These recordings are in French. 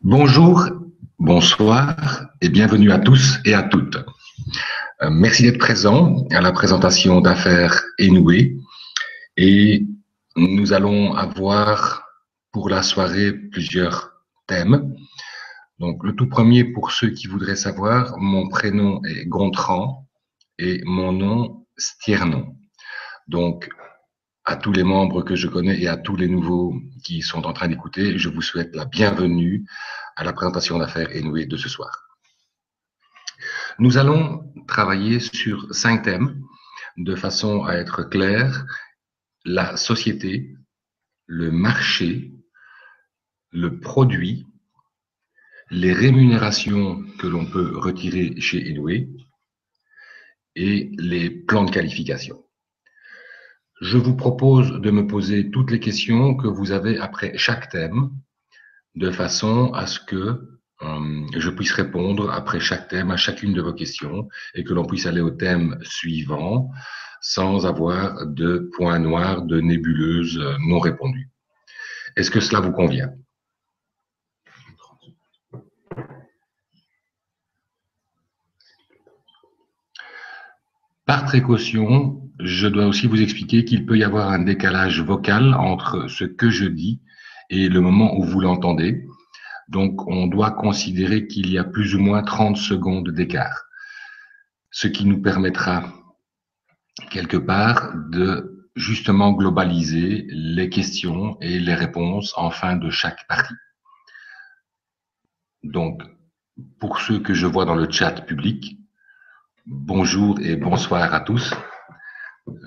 Bonjour, bonsoir et bienvenue à tous et à toutes. Merci d'être présents à la présentation d'Affaires Enoué et nous allons avoir pour la soirée plusieurs thèmes. Donc le tout premier, pour ceux qui voudraient savoir, mon prénom est Gontran et mon nom Stiernon. Donc à tous les membres que je connais et à tous les nouveaux qui sont en train d'écouter, je vous souhaite la bienvenue à la présentation d'Affaires Enoué de ce soir. Nous allons travailler sur 5 thèmes de façon à être clair: la société, le marché, le produit, les rémunérations que l'on peut retirer chez Enoué et les plans de qualification. Je vous propose de me poser toutes les questions que vous avez après chaque thème, de façon à ce que je puisse répondre après chaque thème à chacune de vos questions et que l'on puisse aller au thème suivant sans avoir de points noirs, de nébuleuses non répondues. Est-ce que cela vous convient? Par précaution, je dois aussi vous expliquer qu'il peut y avoir un décalage vocal entre ce que je dis et le moment où vous l'entendez. Donc, on doit considérer qu'il y a plus ou moins 30 secondes d'écart, ce qui nous permettra quelque part de justement globaliser les questions et les réponses en fin de chaque partie. Donc, pour ceux que je vois dans le chat public, bonjour et bonsoir à tous.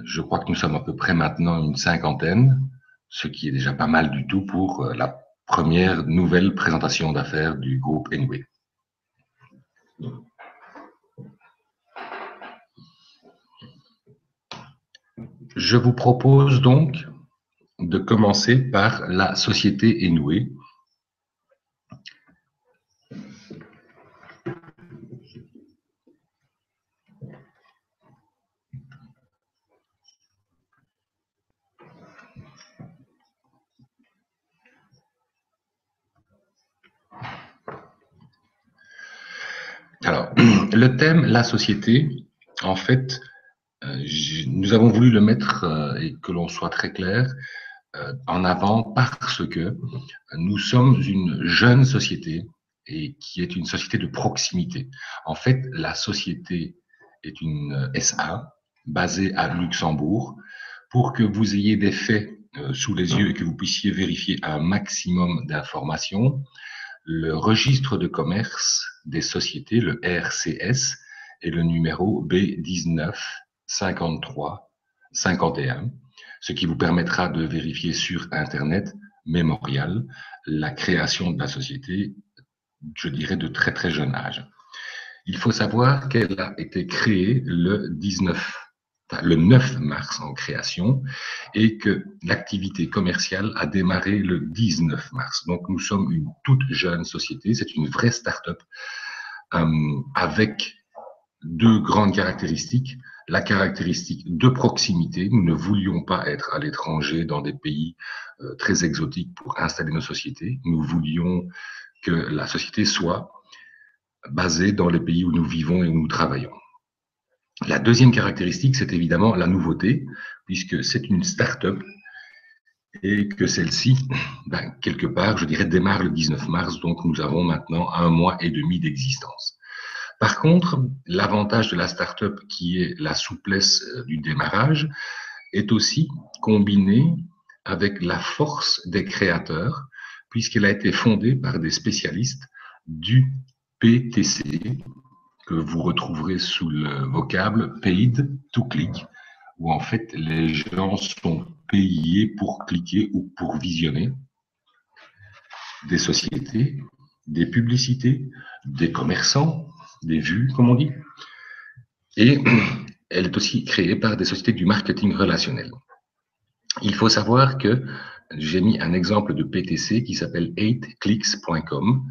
Je crois que nous sommes à peu près maintenant une cinquantaine, ce qui est déjà pas mal du tout pour la première nouvelle présentation d'affaires du groupe Enoué. Je vous propose donc de commencer par la société Enoué. Alors, le thème, la société, en fait, nous avons voulu le mettre, et que l'on soit très clair, en avant parce que nous sommes une jeune société et qui est une société de proximité. En fait, la société est une SA basée à Luxembourg. Pour que vous ayez des faits sous les yeux et que vous puissiez vérifier un maximum d'informations, le registre de commerce des sociétés, le RCS, est le numéro B19 53 51, ce qui vous permettra de vérifier sur Internet mémorial la création de la société, je dirais de très très jeune âge. Il faut savoir qu'elle a été créée le 9 mars en création et que l'activité commerciale a démarré le 19 mars. Donc, nous sommes une toute jeune société, c'est une vraie start-up avec deux grandes caractéristiques. La caractéristique de proximité, nous ne voulions pas être à l'étranger dans des pays très exotiques pour installer nos sociétés. Nous voulions que la société soit basée dans les pays où nous vivons et où nous travaillons. La deuxième caractéristique, c'est évidemment la nouveauté, puisque c'est une start-up et que celle-ci, quelque part, je dirais, démarre le 19 mars, donc nous avons maintenant 1 mois et demi d'existence. Par contre, l'avantage de la start-up, qui est la souplesse du démarrage, est aussi combiné avec la force des créateurs, puisqu'elle a été fondée par des spécialistes du PTC, que vous retrouverez sous le vocable Paid to Click, où en fait les gens sont payés pour cliquer ou pour visionner des sociétés, des publicités, des commerçants, des vues, comme on dit. Et elle est aussi créée par des sociétés du marketing relationnel. Il faut savoir que j'ai mis un exemple de PTC qui s'appelle 8clicks.com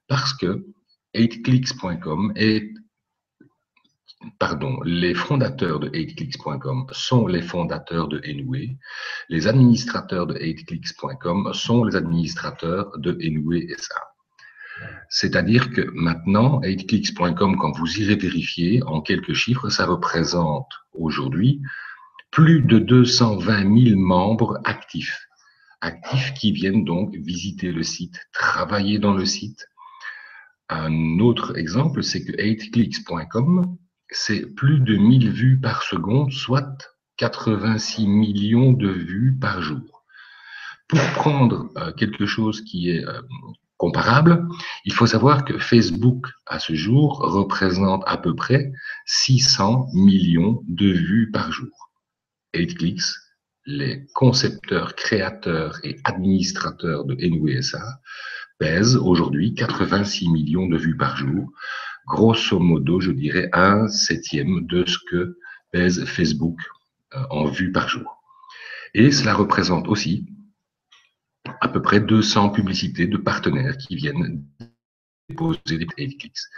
parce que 8clicks.com est les fondateurs de 8clicks.com sont les fondateurs de Enoué. Les administrateurs de 8clicks.com sont les administrateurs de Enoué SA. C'est-à-dire que maintenant, 8clicks.com, quand vous irez vérifier en quelques chiffres, ça représente aujourd'hui plus de 220 000 membres actifs qui viennent donc visiter le site, travailler dans le site. Un autre exemple, c'est que 8clicks.com, c'est plus de 1000 vues par seconde, soit 86 millions de vues par jour. Pour prendre quelque chose qui est comparable, il faut savoir que Facebook, à ce jour, représente à peu près 600 millions de vues par jour. 8clicks, les concepteurs, créateurs et administrateurs de Anyway SA, pèsent aujourd'hui 86 millions de vues par jour. Grosso modo, je dirais 1/7 de ce que pèse Facebook en vues par jour. Et cela représente aussi à peu près 200 publicités de partenaires qui viennent déposer des 8clicks.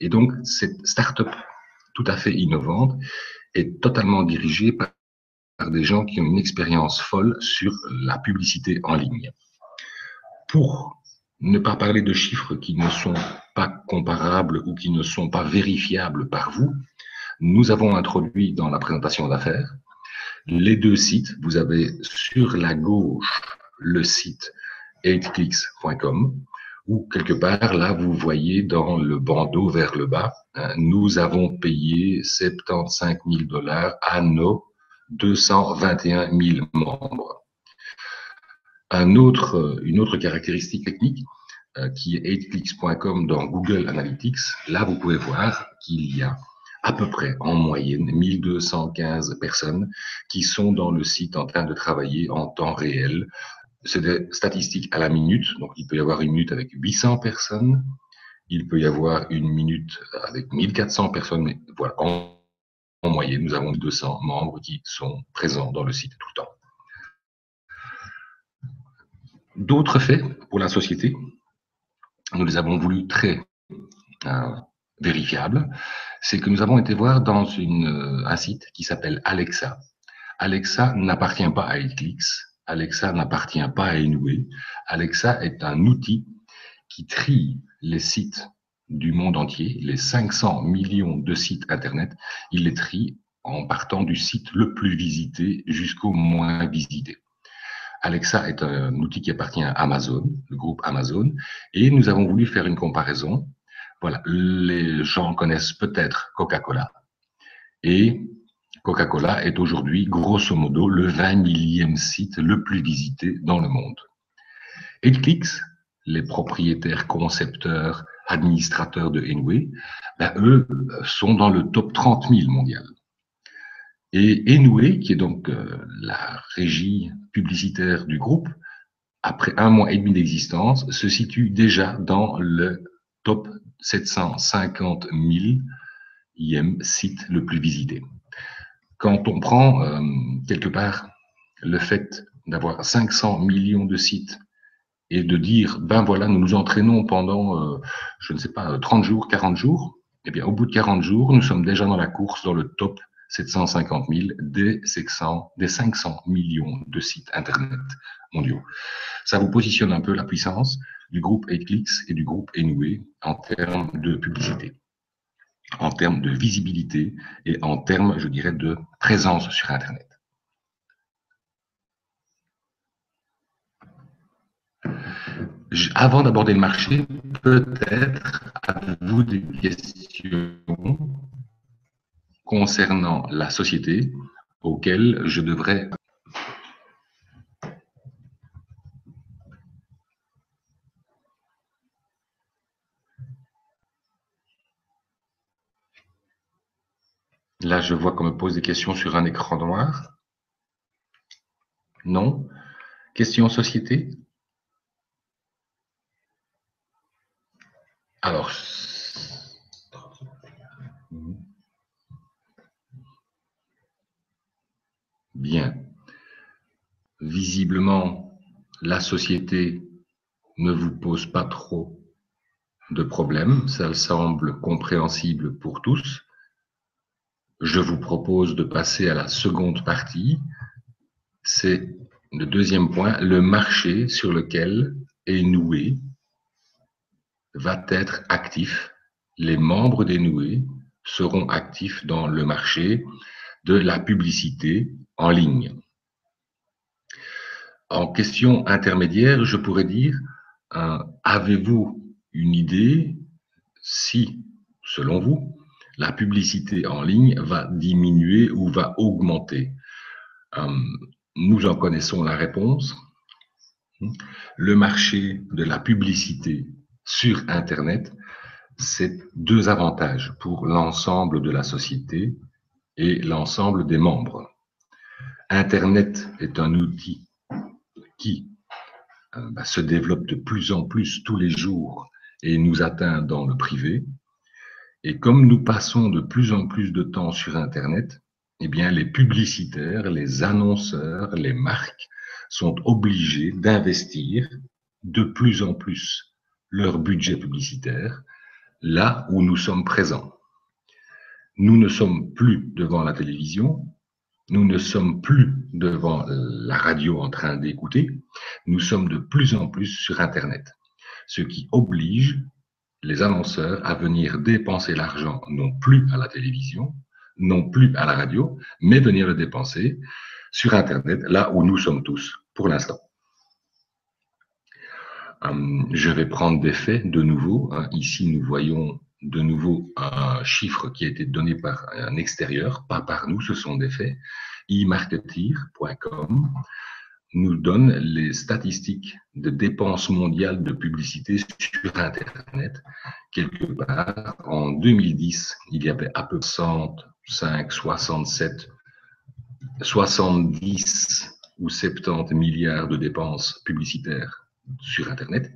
Et donc, cette start-up tout à fait innovante est totalement dirigée par des gens qui ont une expérience folle sur la publicité en ligne. Pour ne pas parler de chiffres qui ne sont pas comparables ou qui ne sont pas vérifiables par vous, nous avons introduit dans la présentation d'affaires les deux sites. Vous avez sur la gauche le site 8clicks.com, où quelque part, là, vous voyez dans le bandeau vers le bas, nous avons payé 75 000 $ à nos 221 000 membres. Une autre caractéristique technique qui est 8clicks.com dans Google Analytics, là, vous pouvez voir qu'il y a à peu près en moyenne 1215 personnes qui sont dans le site en train de travailler en temps réel. C'est des statistiques à la minute, donc il peut y avoir une minute avec 800 personnes, il peut y avoir une minute avec 1400 personnes, mais voilà, en moyenne, nous avons 200 membres qui sont présents dans le site tout le temps. D'autres faits pour la société, nous les avons voulu très vérifiables, c'est que nous avons été voir dans un site qui s'appelle Alexa. Alexa n'appartient pas à 8clicks, Alexa n'appartient pas à Anyway. Alexa est un outil qui trie les sites du monde entier, les 500 millions de sites Internet, il les trie en partant du site le plus visité jusqu'au moins visité. Alexa est un outil qui appartient à Amazon, le groupe Amazon, et nous avons voulu faire une comparaison. Voilà, les gens connaissent peut-être Coca-Cola, et Coca-Cola est aujourd'hui, grosso modo, le 20 millième site le plus visité dans le monde. 8clicks, les propriétaires, concepteurs, administrateurs de Anyway, eux sont dans le top 30 000 mondial. Et Anyway, qui est donc la régie publicitaire du groupe, après 1 mois et demi d'existence, se situe déjà dans le top 750 000e site le plus visité. Quand on prend quelque part le fait d'avoir 500 millions de sites et de dire, ben voilà, nous nous entraînons pendant, je ne sais pas, 30 jours, 40 jours, eh bien, au bout de 40 jours, nous sommes déjà dans la course, dans le top 750 000 des 500 millions de sites Internet mondiaux. Ça vous positionne un peu la puissance du groupe 8clicks et du groupe Anyway en termes de publicité, en termes de visibilité et en termes, je dirais, de présence sur Internet. Avant d'aborder le marché, peut-être avez-vous des questions concernant la société auxquelles je devrais... Là, je vois qu'on me pose des questions sur un écran noir. Non? Question société? Alors, bien. Visiblement, la société ne vous pose pas trop de problèmes. Ça semble compréhensible pour tous. Je vous propose de passer à la seconde partie. C'est le deuxième point, le marché sur lequel Anyway va être actif. Les membres dénoués seront actifs dans le marché de la publicité en ligne. En question intermédiaire, je pourrais dire, avez-vous une idée si, selon vous, la publicité en ligne va diminuer ou va augmenter? Nous en connaissons la réponse. Le marché de la publicité sur Internet, c'est deux avantages pour l'ensemble de la société et l'ensemble des membres. Internet est un outil qui se développe de plus en plus tous les jours et nous atteint dans le privé. Et comme nous passons de plus en plus de temps sur Internet, eh bien, les publicitaires, les annonceurs, les marques sont obligés d'investir de plus en plus leur budget publicitaire là où nous sommes présents. Nous ne sommes plus devant la télévision, nous ne sommes plus devant la radio en train d'écouter, nous sommes de plus en plus sur Internet, ce qui oblige les annonceurs à venir dépenser l'argent non plus à la télévision, non plus à la radio, mais venir le dépenser sur Internet, là où nous sommes tous, pour l'instant. Je vais prendre des faits de nouveau. Ici, nous voyons de nouveau un chiffre qui a été donné par un extérieur, pas par nous, ce sont des faits. eMarketeer.com nous donne les statistiques de dépenses mondiales de publicité sur Internet. Quelque part, en 2010, il y avait à peu près 65, 67, 70 ou 70 milliards de dépenses publicitaires sur Internet.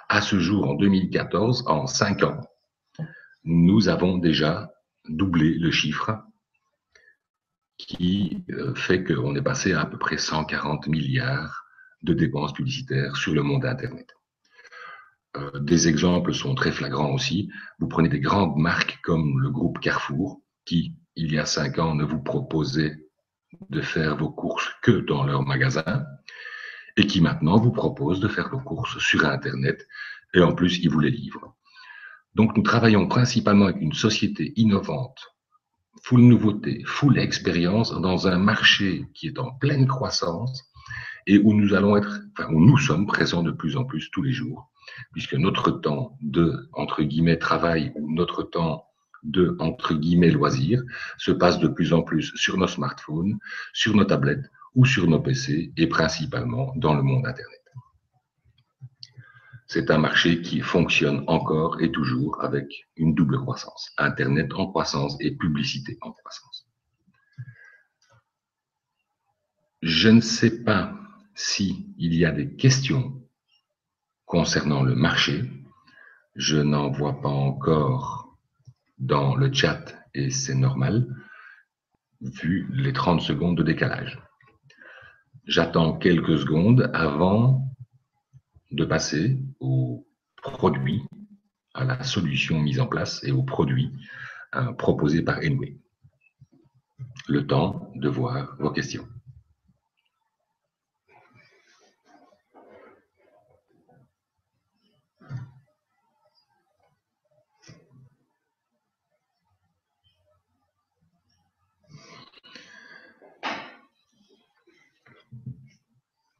À ce jour, en 2014, en 5 ans, nous avons déjà doublé le chiffre qui fait qu'on est passé à peu près 140 milliards de dépenses publicitaires sur le monde Internet. Des exemples sont très flagrants aussi. Vous prenez des grandes marques comme le groupe Carrefour, qui, il y a 5 ans, ne vous proposait de faire vos courses que dans leur magasin, et qui maintenant vous propose de faire vos courses sur Internet, et en plus, ils vous les livrent. Donc, nous travaillons principalement avec une société innovante, full nouveauté, full expérience, dans un marché qui est en pleine croissance, et où nous allons être, enfin, où nous sommes présents de plus en plus tous les jours, puisque notre temps de, entre guillemets, travail, ou notre temps de, entre guillemets, loisirs, se passe de plus en plus sur nos smartphones, sur nos tablettes ou sur nos PC, et principalement dans le monde Internet. C'est un marché qui fonctionne encore et toujours avec une double croissance. Internet en croissance et publicité en croissance. Je ne sais pas s'il y a des questions concernant le marché. Je n'en vois pas encore dans le chat et c'est normal, vu les 30 secondes de décalage. J'attends quelques secondes avant de passer au produit, à la solution mise en place et au produit proposé par Enway. Le temps de voir vos questions.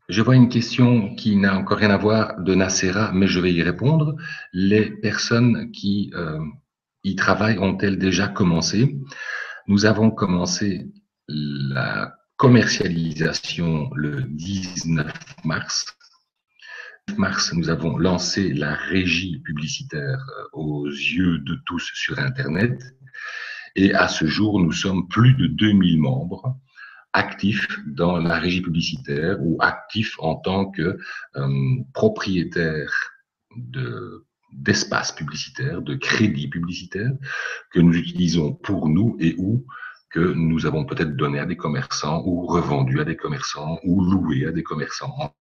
Je vois une question qui n'a encore rien à voir de Nacera, mais je vais y répondre. Les personnes qui y travaillent ont-elles déjà commencé? Nous avons commencé la commercialisation le 19 mars. Le 19 mars, nous avons lancé la régie publicitaire aux yeux de tous sur Internet. Et à ce jour, nous sommes plus de 2000 membres actifs dans la régie publicitaire ou actifs en tant que propriétaires d'espaces publicitaires, de crédits publicitaires que nous utilisons pour nous et ou que nous avons peut-être donné à des commerçants ou revendu à des commerçants ou loué à des commerçants.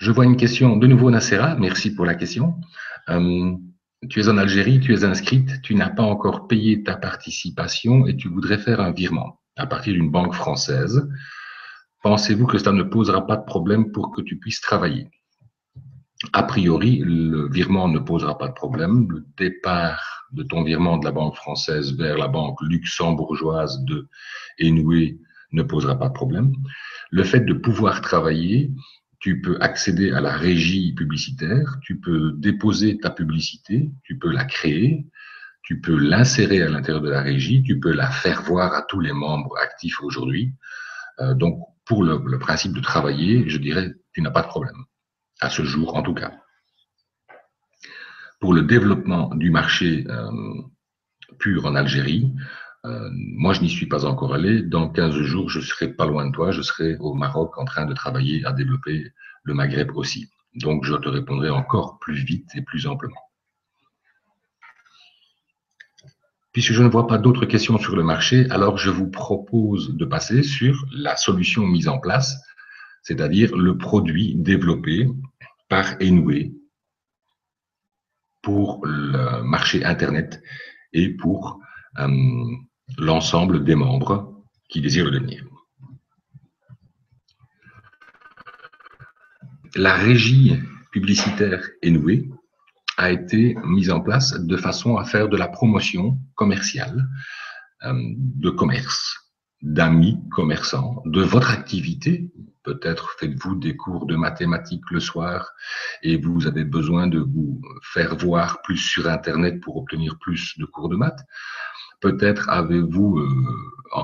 Je vois une question de nouveau, Nacera. Merci pour la question. Tu es en Algérie, tu es inscrite, tu n'as pas encore payé ta participation et tu voudrais faire un virement à partir d'une banque française. Pensez-vous que cela ne posera pas de problème pour que tu puisses travailler? A priori, le virement ne posera pas de problème. Le départ de ton virement de la banque française vers la banque luxembourgeoise de Enoué ne posera pas de problème. Le fait de pouvoir travailler, tu peux accéder à la régie publicitaire, tu peux déposer ta publicité, tu peux la créer, tu peux l'insérer à l'intérieur de la régie, tu peux la faire voir à tous les membres actifs aujourd'hui. Donc, pour le principe de travailler, je dirais, tu n'as pas de problème, à ce jour en tout cas. Pour le développement du marché pur en Algérie, moi, je n'y suis pas encore allé. Dans 15 jours, je serai pas loin de toi. Je serai au Maroc en train de travailler à développer le Maghreb aussi. Donc, je te répondrai encore plus vite et plus amplement. Puisque je ne vois pas d'autres questions sur le marché, alors je vous propose de passer sur la solution mise en place, c'est-à-dire le produit développé par Enoué pour le marché Internet et pour l'ensemble des membres qui désirent le devenir. La régie publicitaire Enoué a été mise en place de façon à faire de la promotion commerciale, de commerce, d'amis commerçants, de votre activité. Peut-être faites-vous des cours de mathématiques le soir et vous avez besoin de vous faire voir plus sur Internet pour obtenir plus de cours de maths. Peut-être avez-vous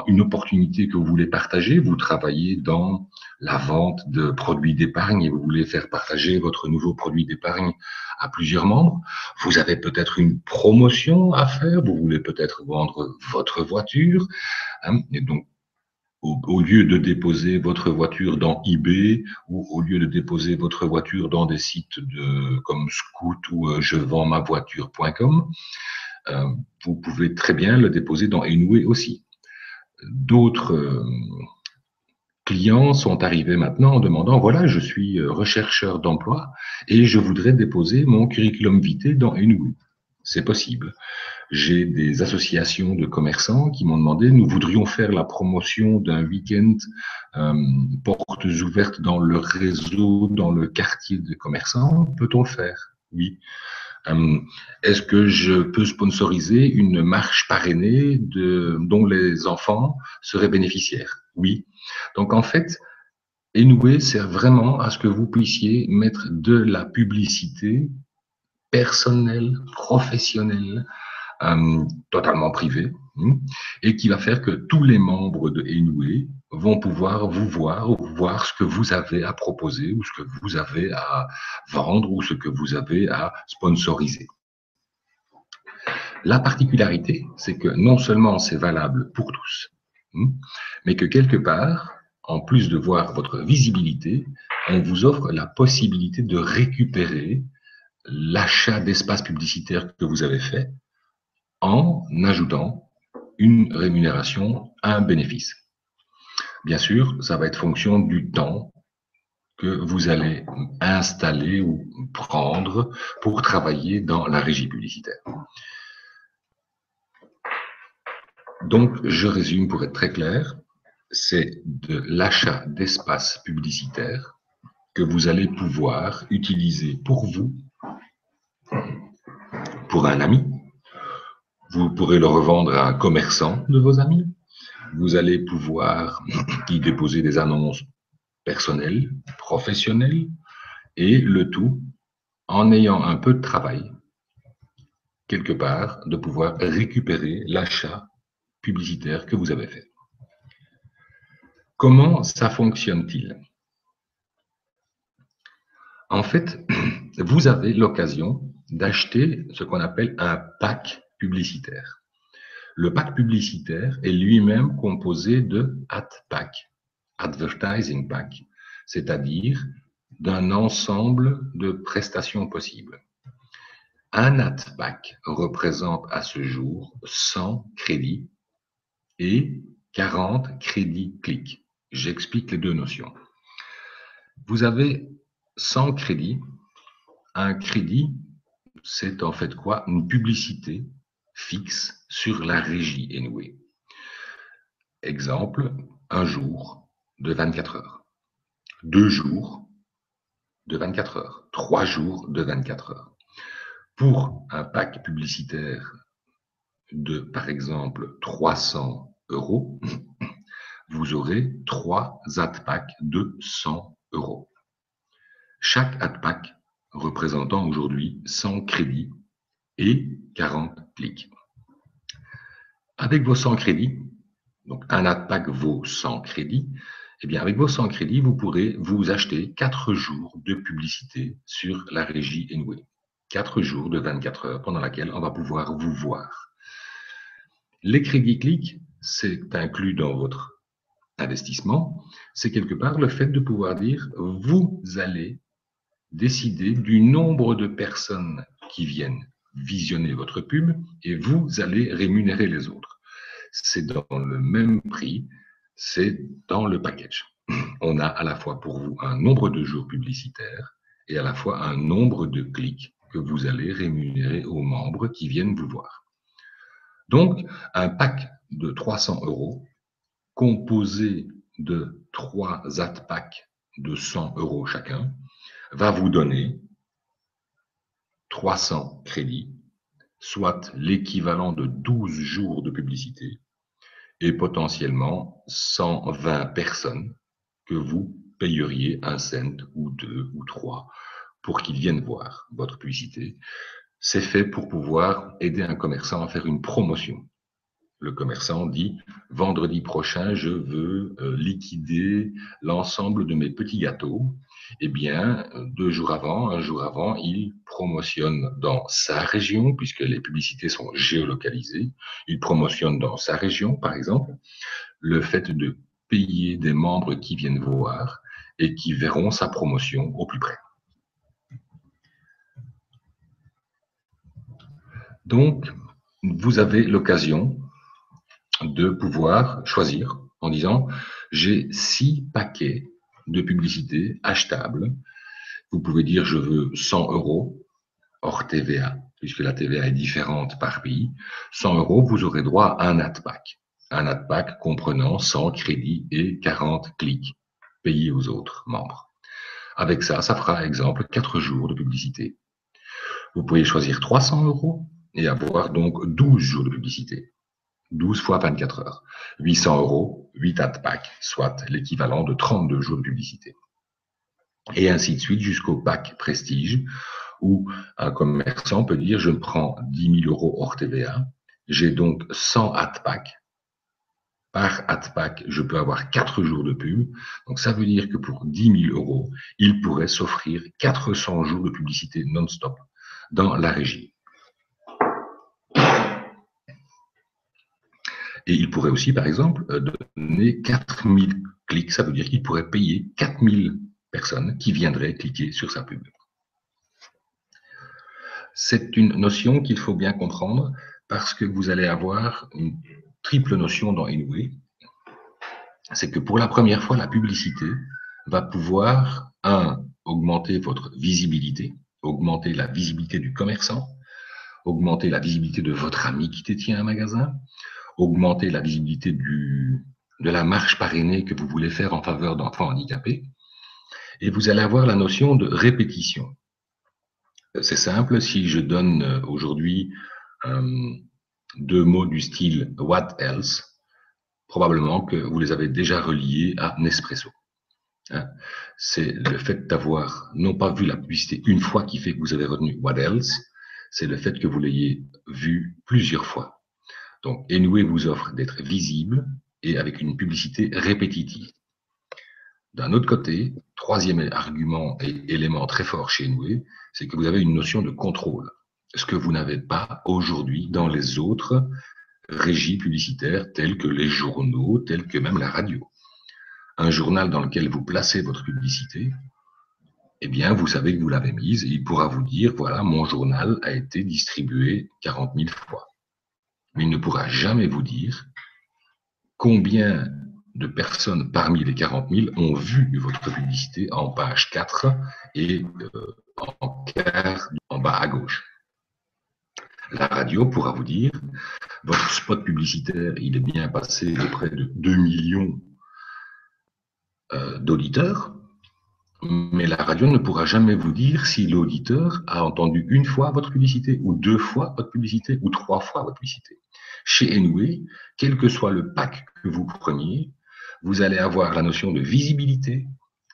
une opportunité que vous voulez partager. Vous travaillez dans la vente de produits d'épargne et vous voulez faire partager votre nouveau produit d'épargne à plusieurs membres. Vous avez peut-être une promotion à faire. Vous voulez peut-être vendre votre voiture. Et donc, au lieu de déposer votre voiture dans eBay ou au lieu de déposer votre voiture dans des sites comme Scoot ou jevendmavoiture.com, vous pouvez très bien le déposer dans Enoué aussi. D'autres clients sont arrivés maintenant en demandant, voilà, je suis rechercheur d'emploi et je voudrais déposer mon curriculum vitae dans Enoué. C'est possible. J'ai des associations de commerçants qui m'ont demandé, nous voudrions faire la promotion d'un week-end portes ouvertes dans le réseau, dans le quartier de commerçants. Peut-on le faire? Oui. Est-ce que je peux sponsoriser une marche parrainée dont les enfants seraient bénéficiaires? Oui. Donc en fait, Enoué sert vraiment à ce que vous puissiez mettre de la publicité personnelle, professionnelle, totalement privée, et qui va faire que tous les membres de Enoué vont pouvoir vous voir ce que vous avez à proposer ou ce que vous avez à vendre ou ce que vous avez à sponsoriser. La particularité, c'est que non seulement c'est valable pour tous, mais que quelque part, en plus de voir votre visibilité, on vous offre la possibilité de récupérer l'achat d'espace publicitaire que vous avez fait en ajoutant une rémunération, un bénéfice. Bien sûr, ça va être fonction du temps que vous allez installer ou prendre pour travailler dans la régie publicitaire. Donc, je résume pour être très clair, c'est de l'achat d'espace publicitaire que vous allez pouvoir utiliser pour vous, pour un ami. Vous pourrez le revendre à un commerçant de vos amis. Vous allez pouvoir y déposer des annonces personnelles, professionnelles, et le tout en ayant un peu de travail, quelque part, de pouvoir récupérer l'achat publicitaire que vous avez fait. Comment ça fonctionne-t-il? En fait, vous avez l'occasion d'acheter ce qu'on appelle un pack publicitaire. Le pack publicitaire est lui-même composé de AdPack, Advertising Pack, c'est-à-dire d'un ensemble de prestations possibles. Un AdPack représente à ce jour 100 crédits et 40 crédits clics. J'explique les deux notions. Vous avez 100 crédits. Un crédit c'est en fait quoi? Une publicité fixe sur la régie Anyway. Exemple, un jour de 24 heures, 2 jours de 24 heures, 3 jours de 24 heures. Pour un pack publicitaire de, par exemple, 300 euros, vous aurez 3 ad-packs de 100 euros. Chaque ad-pack représentant aujourd'hui 100 crédits et 40 clics. Avec vos 100 crédits, donc un ad-pack vaut 100 crédits, eh bien avec vos 100 crédits, vous pourrez vous acheter 4 jours de publicité sur la régie Anyway. 4 jours de 24 heures pendant laquelle on va pouvoir vous voir. Les crédits clics, c'est inclus dans votre investissement, c'est quelque part le fait de pouvoir dire vous allez décider du nombre de personnes qui viennent visionner votre pub et vous allez rémunérer les autres. C'est dans le même prix, c'est dans le package. On a à la fois pour vous un nombre de jours publicitaires et à la fois un nombre de clics que vous allez rémunérer aux membres qui viennent vous voir. Donc, un pack de 300 euros composé de 3 ad-packs de 100 euros chacun va vous donner 300 crédits, soit l'équivalent de 12 jours de publicité et potentiellement 120 personnes que vous payeriez 1 cent ou 2 ou 3 pour qu'ils viennent voir votre publicité. C'est fait pour pouvoir aider un commerçant à faire une promotion. Le commerçant dit « Vendredi prochain, je veux liquider l'ensemble de mes petits gâteaux ». Eh bien, 2 jours avant, 1 jour avant, il promotionne dans sa région, puisque les publicités sont géolocalisées. Il promotionne dans sa région, par exemple, le fait de payer des membres qui viennent voir et qui verront sa promotion au plus près. Donc, vous avez l'occasion de pouvoir choisir en disant j'ai 6 paquets de publicité achetables. Vous pouvez dire je veux 100 euros hors TVA, puisque la TVA est différente par pays. 100 euros, vous aurez droit à un ad-pack. Un ad-pack comprenant 100 crédits et 40 clics payés aux autres membres. Avec ça, ça fera, exemple, 4 jours de publicité. Vous pouvez choisir 300 euros et avoir donc 12 jours de publicité. 12 fois 24 heures. 800 euros, 8 ad-packs, soit l'équivalent de 32 jours de publicité. Et ainsi de suite jusqu'au pack prestige, où un commerçant peut dire je prends 10 000 euros hors TVA, j'ai donc 100 ad-packs. Par ad-pack, je peux avoir 4 jours de pub. Donc ça veut dire que pour 10 000 euros, il pourrait s'offrir 400 jours de publicité non-stop dans la régie. Et il pourrait aussi, par exemple, donner 4000 clics. Ça veut dire qu'il pourrait payer 4000 personnes qui viendraient cliquer sur sa pub. C'est une notion qu'il faut bien comprendre parce que vous allez avoir une triple notion dans Anyway. C'est que pour la première fois, la publicité va pouvoir, augmenter votre visibilité, augmenter la visibilité du commerçant, augmenter la visibilité de votre ami qui détient un magasin, augmenter la visibilité de la marche parrainée que vous voulez faire en faveur d'enfants handicapés. Et vous allez avoir la notion de répétition. C'est simple, si je donne aujourd'hui 2 mots du style « what else », probablement que vous les avez déjà reliés à Nespresso. C'est le fait d'avoir non pas vu la publicité une fois qui fait que vous avez retenu « what else », c'est le fait que vous l'ayez vu plusieurs fois. Donc, Anyway vous offre d'être visible et avec une publicité répétitive. D'un autre côté, troisième argument et élément très fort chez Anyway, c'est que vous avez une notion de contrôle. Ce que vous n'avez pas aujourd'hui dans les autres régies publicitaires telles que les journaux, telles que même la radio. Un journal dans lequel vous placez votre publicité, eh bien, vous savez que vous l'avez mise et il pourra vous dire, voilà, mon journal a été distribué 40 000 fois. Mais il ne pourra jamais vous dire combien de personnes parmi les 40 000 ont vu votre publicité en page 4 et en quart en bas à gauche. La radio pourra vous dire, votre spot publicitaire, il est bien passé auprès de 2 millions d'auditeurs, mais la radio ne pourra jamais vous dire si l'auditeur a entendu une fois votre publicité, ou 2 fois votre publicité, ou 3 fois votre publicité. Chez Enway, quel que soit le pack que vous preniez, vous allez avoir la notion de visibilité,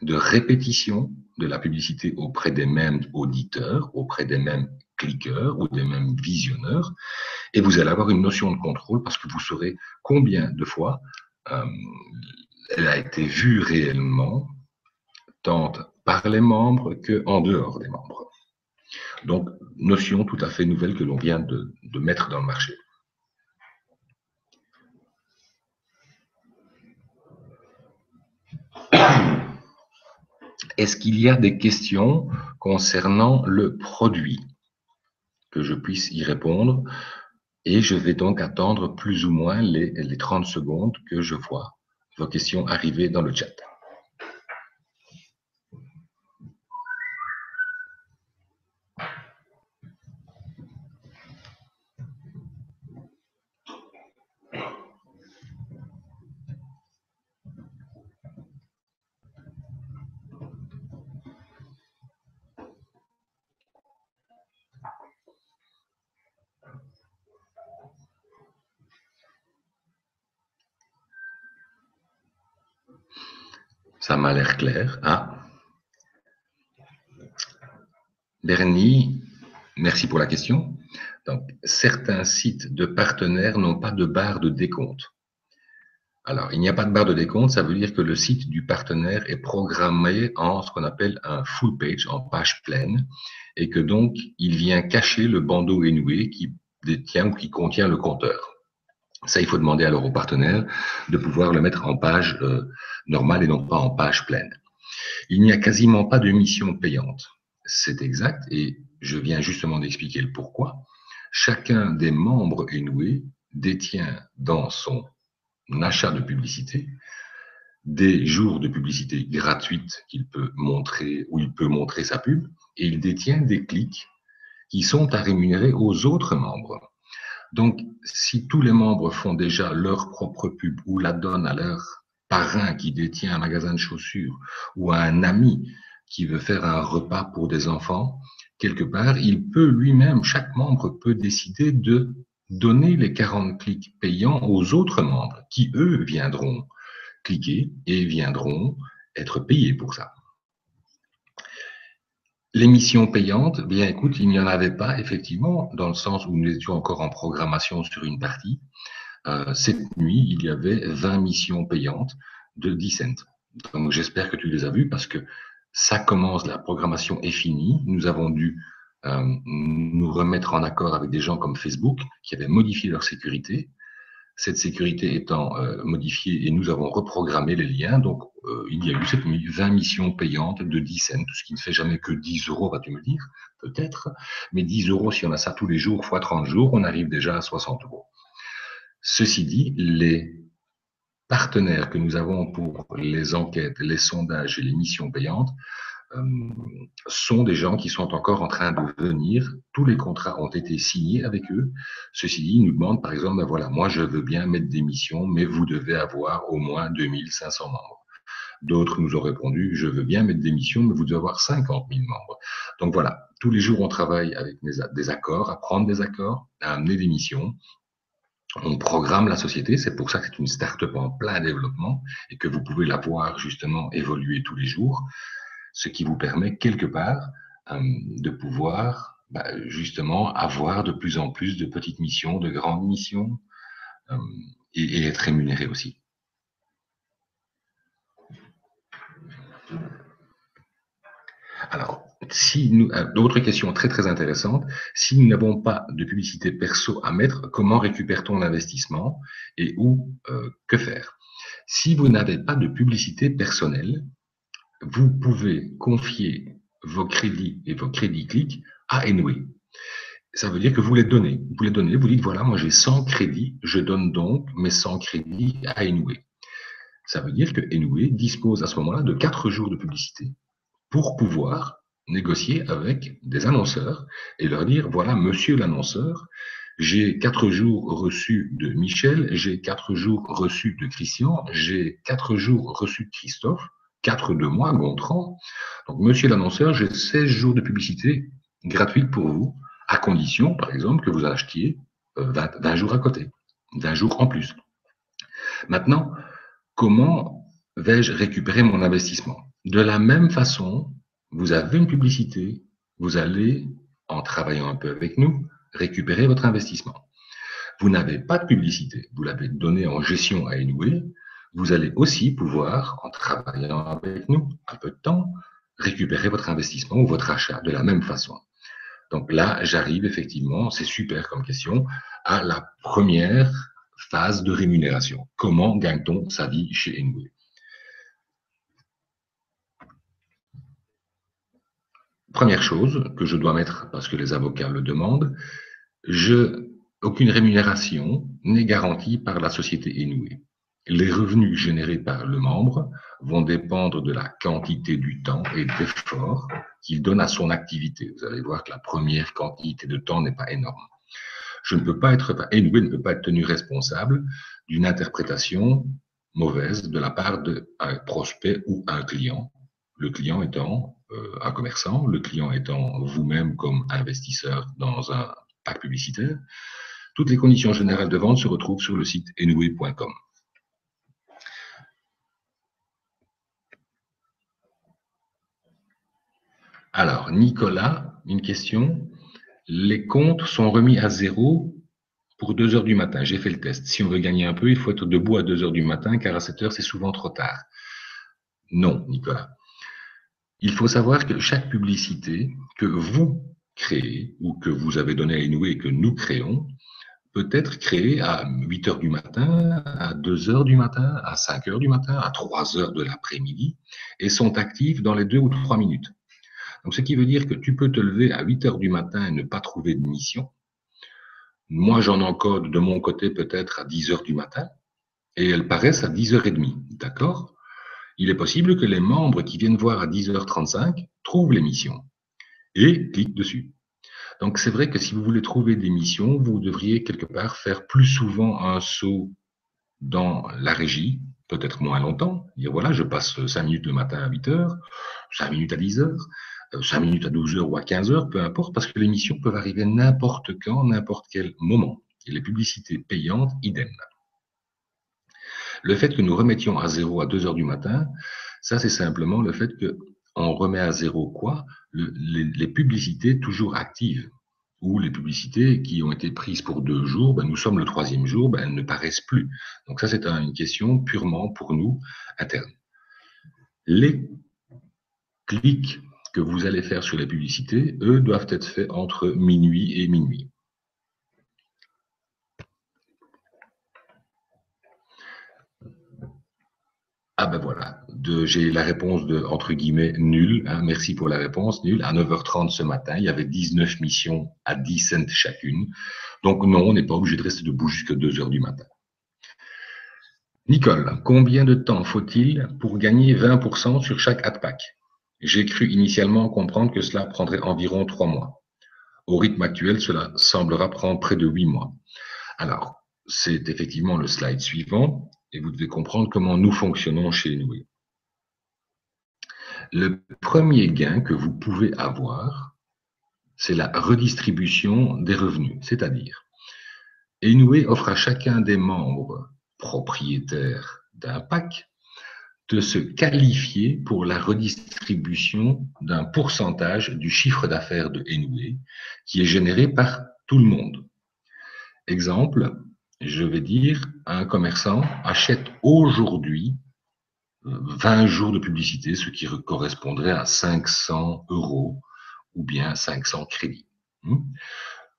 de répétition de la publicité auprès des mêmes auditeurs, auprès des mêmes cliqueurs ou des mêmes visionneurs, et vous allez avoir une notion de contrôle parce que vous saurez combien de fois elle a été vue réellement, tant par les membres qu'en dehors des membres. Donc, notion tout à fait nouvelle que l'on vient de mettre dans le marché. Est-ce qu'il y a des questions concernant le produit que je puisse y répondre? Et je vais donc attendre plus ou moins les 30 secondes que je vois vos questions arriver dans le chat. Ça m'a l'air clair. Ah. Bernie, merci pour la question. Donc, certains sites de partenaires n'ont pas de barre de décompte. Alors, il n'y a pas de barre de décompte, ça veut dire que le site du partenaire est programmé en ce qu'on appelle un full page, en page pleine, et que donc, il vient cacher le bandeau Enway qui détient ou qui contient le compteur. Ça, il faut demander alors au partenaire de pouvoir le mettre en page normale et non pas en page pleine. Il n'y a quasiment pas de mission payante. C'est exact, et je viens justement d'expliquer le pourquoi. Chacun des membres Enway détient dans son achat de publicité des jours de publicité gratuite qu'il peut montrer, où il peut montrer sa pub, et il détient des clics qui sont à rémunérer aux autres membres. Donc, si tous les membres font déjà leur propre pub ou la donnent à leur parrain qui détient un magasin de chaussures ou à un ami qui veut faire un repas pour des enfants, quelque part, il peut lui-même, chaque membre peut décider de donner les 40 clics payants aux autres membres qui, eux, viendront cliquer et viendront être payés pour ça. L'émission payante, bien écoute, il n'y en avait pas effectivement, dans le sens où nous étions encore en programmation sur une partie. Cette nuit, il y avait 20 missions payantes de 10 cents. Donc j'espère que tu les as vues parce que ça commence, la programmation est finie. Nous avons dû nous remettre en accord avec des gens comme Facebook qui avaient modifié leur sécurité. Cette sécurité étant modifiée et nous avons reprogrammé les liens, donc il y a eu cette 20 missions payantes de 10 cents, ce qui ne fait jamais que 10 euros, vas-tu me dire, peut-être, mais 10 euros, si on a ça tous les jours, fois 30 jours, on arrive déjà à 60 euros. Ceci dit, les partenaires que nous avons pour les enquêtes, les sondages et les missions payantes sont des gens qui sont encore en train de venir. Tous les contrats ont été signés avec eux. Ceci dit, ils nous demandent, par exemple, ben voilà, moi, je veux bien mettre des missions, mais vous devez avoir au moins 2500 membres. D'autres nous ont répondu, je veux bien mettre des missions, mais vous devez avoir 50 000 membres. Donc voilà, tous les jours, on travaille avec des accords, à prendre des accords, à amener des missions. On programme la société, c'est pour ça que c'est une start-up en plein développement et que vous pouvez la voir justement évoluer tous les jours, ce qui vous permet quelque part de pouvoir justement avoir de plus en plus de petites missions, de grandes missions et être rémunéré aussi. Alors, si nous, d'autres questions très très intéressantes, si nous n'avons pas de publicité perso à mettre, comment récupère-t-on l'investissement et où, que faire? Si vous n'avez pas de publicité personnelle, vous pouvez confier vos crédits et vos crédits clics à Enway. Ça veut dire que vous les donnez. Vous les donnez, vous dites, voilà, moi j'ai 100 crédits, je donne donc mes 100 crédits à Enway. Ça veut dire que Enway dispose à ce moment-là de 4 jours de publicité pour pouvoir négocier avec des annonceurs et leur dire, voilà, monsieur l'annonceur, j'ai 4 jours reçus de Michel, j'ai 4 jours reçus de Christian, j'ai 4 jours reçus de Christophe, 4 de moi, Gontran. Donc, monsieur l'annonceur, j'ai 16 jours de publicité gratuite pour vous, à condition, par exemple, que vous achetiez 20 jours à côté, d'un jour en plus. Maintenant, comment vais-je récupérer mon investissement? De la même façon, vous avez une publicité, vous allez, en travaillant un peu avec nous, récupérer votre investissement. Vous n'avez pas de publicité, vous l'avez donné en gestion à Anyway, vous allez aussi pouvoir, en travaillant avec nous un peu de temps, récupérer votre investissement ou votre achat de la même façon. Donc là, j'arrive effectivement, c'est super comme question, à la première phase de rémunération. Comment gagne-t-on sa vie chez Anyway? Première chose que je dois mettre, parce que les avocats le demandent, aucune rémunération n'est garantie par la société Anyway. Les revenus générés par le membre vont dépendre de la quantité du temps et de l'effort qu'il donne à son activité. Vous allez voir que la première quantité de temps n'est pas énorme. Anyway ne peut pas être tenu responsable d'une interprétation mauvaise de la part d'un prospect ou un client. Le client étant un commerçant, le client étant vous-même comme investisseur dans un pack publicitaire. Toutes les conditions générales de vente se retrouvent sur le site anyway.com. Alors, Nicolas, une question. Les comptes sont remis à zéro pour 2 heures du matin. J'ai fait le test. Si on veut gagner un peu, il faut être debout à 2 heures du matin, car à 7 heures, c'est souvent trop tard. Non, Nicolas. Il faut savoir que chaque publicité que vous créez ou que vous avez donnée à Anyway et que nous créons peut être créée à 8 heures du matin, à 2 heures du matin, à 5 heures du matin, à 3 heures de l'après-midi et sont actives dans les 2 ou 3 minutes. Donc, ce qui veut dire que tu peux te lever à 8 heures du matin et ne pas trouver de mission. Moi, j'en encode de mon côté peut-être à 10 heures du matin et elles paraissent à 10h30. D'accord? Il est possible que les membres qui viennent voir à 10h35 trouvent l'émission et cliquent dessus. Donc, c'est vrai que si vous voulez trouver des missions, vous devriez quelque part faire plus souvent un saut dans la régie, peut-être moins longtemps. Dire voilà, je passe 5 minutes le matin à 8h, 5 minutes à 10h, 5 minutes à 12h ou à 15h, peu importe, parce que les missions peuvent arriver n'importe quand, n'importe quel moment. Et les publicités payantes, idem. Le fait que nous remettions à zéro à 2h du matin, ça c'est simplement le fait qu'on remet à zéro quoi? Les publicités toujours actives ou les publicités qui ont été prises pour 2 jours, ben, nous sommes le 3e jour, ben, elles ne paraissent plus. Donc ça c'est une question purement pour nous interne. Les clics que vous allez faire sur les publicités, eux, doivent être faits entre minuit et minuit. Ah ben voilà, j'ai la réponse de, entre guillemets, nul. Hein, merci pour la réponse, nul. À 9h30 ce matin, il y avait 19 missions à 10 cents chacune. Donc non, on n'est pas obligé de rester debout jusqu'à 2h du matin. Nicole, combien de temps faut-il pour gagner 20% sur chaque AdPack? J'ai cru initialement comprendre que cela prendrait environ 3 mois. Au rythme actuel, cela semblera prendre près de 8 mois. Alors, c'est effectivement le slide suivant, et vous devez comprendre comment nous fonctionnons chez Anyway. Le premier gain que vous pouvez avoir, c'est la redistribution des revenus, c'est-à-dire, Anyway offre à chacun des membres propriétaires d'un pack de se qualifier pour la redistribution d'un pourcentage du chiffre d'affaires de Anyway qui est généré par tout le monde. Exemple, je vais dire, un commerçant achète aujourd'hui 20 jours de publicité, ce qui correspondrait à 500 € ou bien 500 crédits.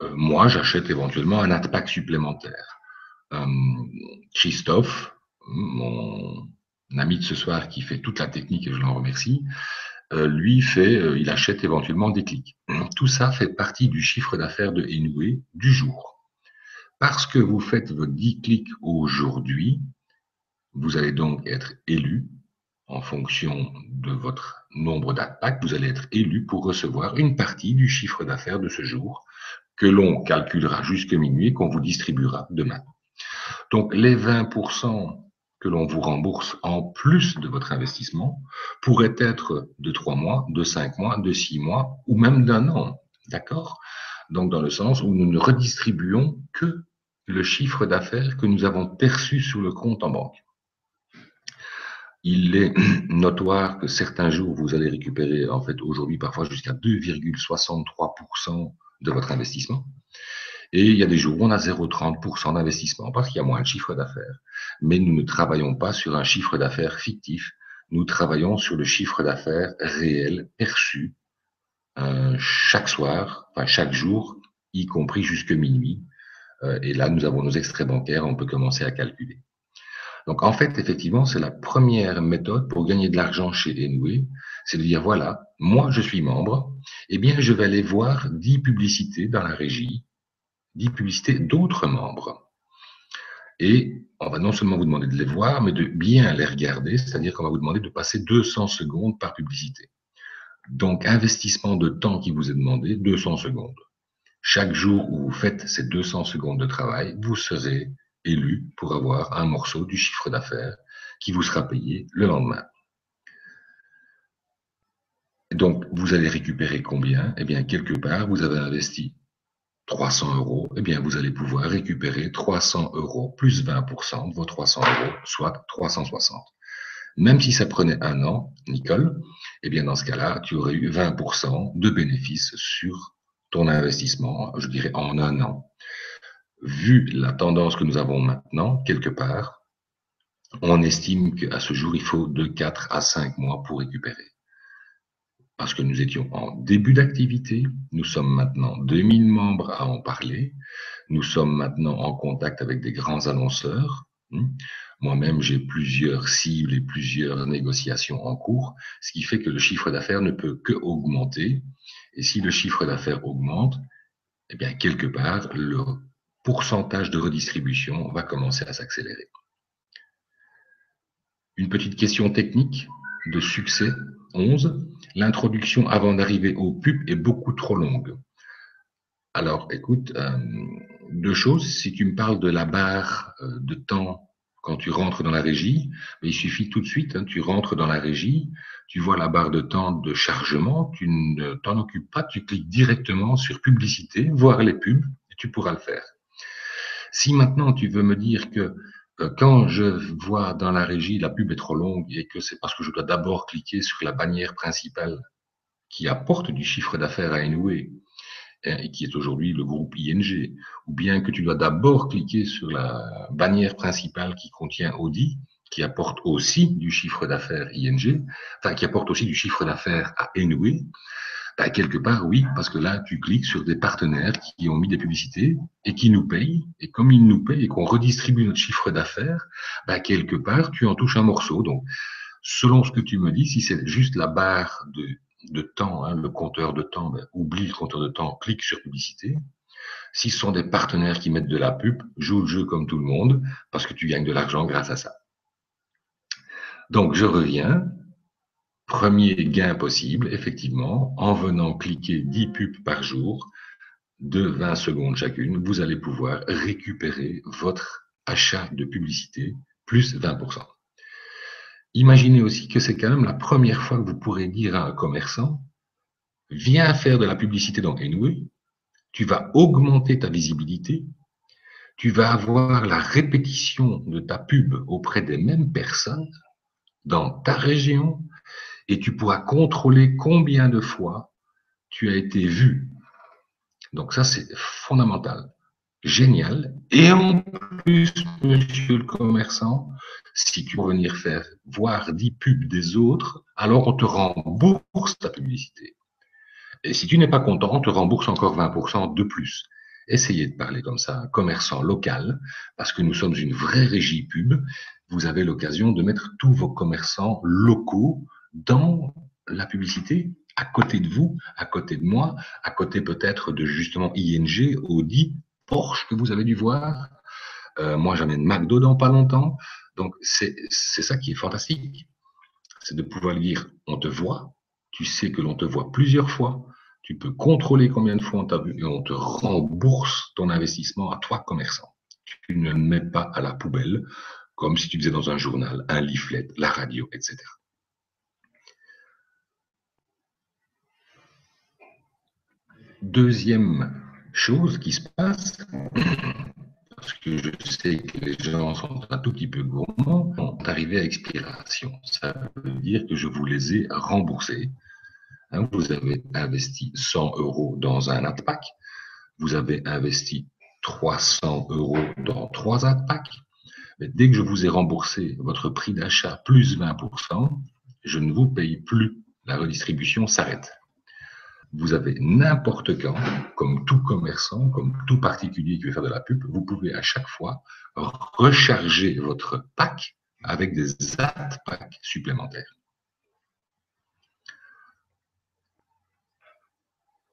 Moi, j'achète éventuellement un AdPack supplémentaire. Christophe, mon ami de ce soir qui fait toute la technique et je l'en remercie, lui il achète éventuellement des clics. Tout ça fait partie du chiffre d'affaires de Anyway du jour. Parce que vous faites vos 10 clics aujourd'hui, vous allez donc être élu en fonction de votre nombre d'attaques, vous allez être élu pour recevoir une partie du chiffre d'affaires de ce jour que l'on calculera jusqu'à minuit et qu'on vous distribuera demain. Donc, les 20% que l'on vous rembourse en plus de votre investissement pourraient être de 3 mois, de 5 mois, de 6 mois ou même d'un an. D'accord? Donc, dans le sens où nous ne redistribuons que le chiffre d'affaires que nous avons perçu sur le compte en banque. Il est notoire que certains jours, vous allez récupérer, en fait, aujourd'hui, parfois jusqu'à 2,63% de votre investissement. Et il y a des jours où on a 0,30% d'investissement parce qu'il y a moins de chiffre d'affaires. Mais nous ne travaillons pas sur un chiffre d'affaires fictif. Nous travaillons sur le chiffre d'affaires réel perçu chaque soir, enfin chaque jour, y compris jusque minuit. Et là, nous avons nos extraits bancaires, on peut commencer à calculer. Donc, en fait, effectivement, c'est la première méthode pour gagner de l'argent chez Enway, c'est de dire, voilà, moi, je suis membre, eh bien, je vais aller voir 10 publicités dans la régie, 10 publicités d'autres membres. Et on va non seulement vous demander de les voir, mais de bien les regarder, c'est-à-dire qu'on va vous demander de passer 200 secondes par publicité. Donc, investissement de temps qui vous est demandé, 200 secondes. Chaque jour où vous faites ces 200 secondes de travail, vous serez élu pour avoir un morceau du chiffre d'affaires qui vous sera payé le lendemain. Donc, vous allez récupérer combien? Eh bien, quelque part, vous avez investi 300 €, eh bien, vous allez pouvoir récupérer 300 € plus 20% de vos 300 €, soit 360. Même si ça prenait un an, Nicole, eh bien, dans ce cas-là, tu aurais eu 20% de bénéfices sur ton investissement, je dirais, en un an. Vu la tendance que nous avons maintenant, quelque part, on estime qu'à ce jour, il faut de 4 à 5 mois pour récupérer. Parce que nous étions en début d'activité, nous sommes maintenant 2000 membres à en parler, nous sommes maintenant en contact avec des grands annonceurs. Moi-même, j'ai plusieurs cibles et plusieurs négociations en cours, ce qui fait que le chiffre d'affaires ne peut que augmenter. Et si le chiffre d'affaires augmente, eh bien, quelque part, le pourcentage de redistribution va commencer à s'accélérer. Une petite question technique de succès 11. L'introduction avant d'arriver au pub est beaucoup trop longue. Alors, écoute, deux choses. Si tu me parles de la barre de temps quand tu rentres dans la régie, il suffit tout de suite, tu rentres dans la régie, tu vois la barre de temps de chargement, tu ne t'en occupes pas, tu cliques directement sur publicité, voir les pubs, et tu pourras le faire. Si maintenant tu veux me dire que quand je vois dans la régie la pub est trop longue et que c'est parce que je dois d'abord cliquer sur la bannière principale qui apporte du chiffre d'affaires à Enway et qui est aujourd'hui le groupe ING, ou bien que tu dois d'abord cliquer sur la bannière principale qui contient Audi, qui apporte aussi du chiffre d'affaires ING, enfin qui apporte aussi du chiffre d'affaires à Enway, quelque part, oui, parce que là, tu cliques sur des partenaires qui ont mis des publicités et qui nous payent. Et comme ils nous payent et qu'on redistribue notre chiffre d'affaires, quelque part, tu en touches un morceau. Donc, selon ce que tu me dis, si c'est juste la barre de temps, le compteur de temps, oublie le compteur de temps, clique sur publicité. Si ce sont des partenaires qui mettent de la pub, joue le jeu comme tout le monde, parce que tu gagnes de l'argent grâce à ça. Donc, je reviens. Premier gain possible, effectivement, en venant cliquer 10 pubs par jour, de 20 secondes chacune, vous allez pouvoir récupérer votre achat de publicité plus 20%. Imaginez aussi que c'est quand même la première fois que vous pourrez dire à un commerçant, viens faire de la publicité dans Enway, tu vas augmenter ta visibilité, tu vas avoir la répétition de ta pub auprès des mêmes personnes dans ta région, et tu pourras contrôler combien de fois tu as été vu. Donc ça, c'est fondamental. Génial. Et en plus, monsieur le commerçant, si tu veux venir faire voir 10 pubs des autres, alors on te rembourse ta publicité. Et si tu n'es pas content, on te rembourse encore 20% de plus. Essayez de parler comme ça à un commerçant local, parce que nous sommes une vraie régie pub. Vous avez l'occasion de mettre tous vos commerçants locaux dans la publicité, à côté de vous, à côté de moi, à côté peut-être de justement ING, Audi, Porsche que vous avez dû voir. Moi, j'amène McDo dans pas longtemps. Donc, c'est ça qui est fantastique. c'est de pouvoir dire, on te voit, tu sais que l'on te voit plusieurs fois, tu peux contrôler combien de fois on t'a vu et on te rembourse ton investissement à toi, commerçant. Tu ne le mets pas à la poubelle, comme si tu faisais dans un journal, un leaflet, la radio, etc. Deuxième chose qui se passe, parce que je sais que les gens sont un tout petit peu gourmands, sont arrivés à expiration. Ça veut dire que je vous les ai remboursés. Hein, vous avez investi 100 € dans un AdPack, vous avez investi 300 € dans 3 AdPack. Mais dès que je vous ai remboursé votre prix d'achat plus 20%, je ne vous paye plus. La redistribution s'arrête. Vous avez n'importe quand, comme tout commerçant, comme tout particulier qui veut faire de la pub, vous pouvez à chaque fois recharger votre pack avec des AdPack supplémentaires.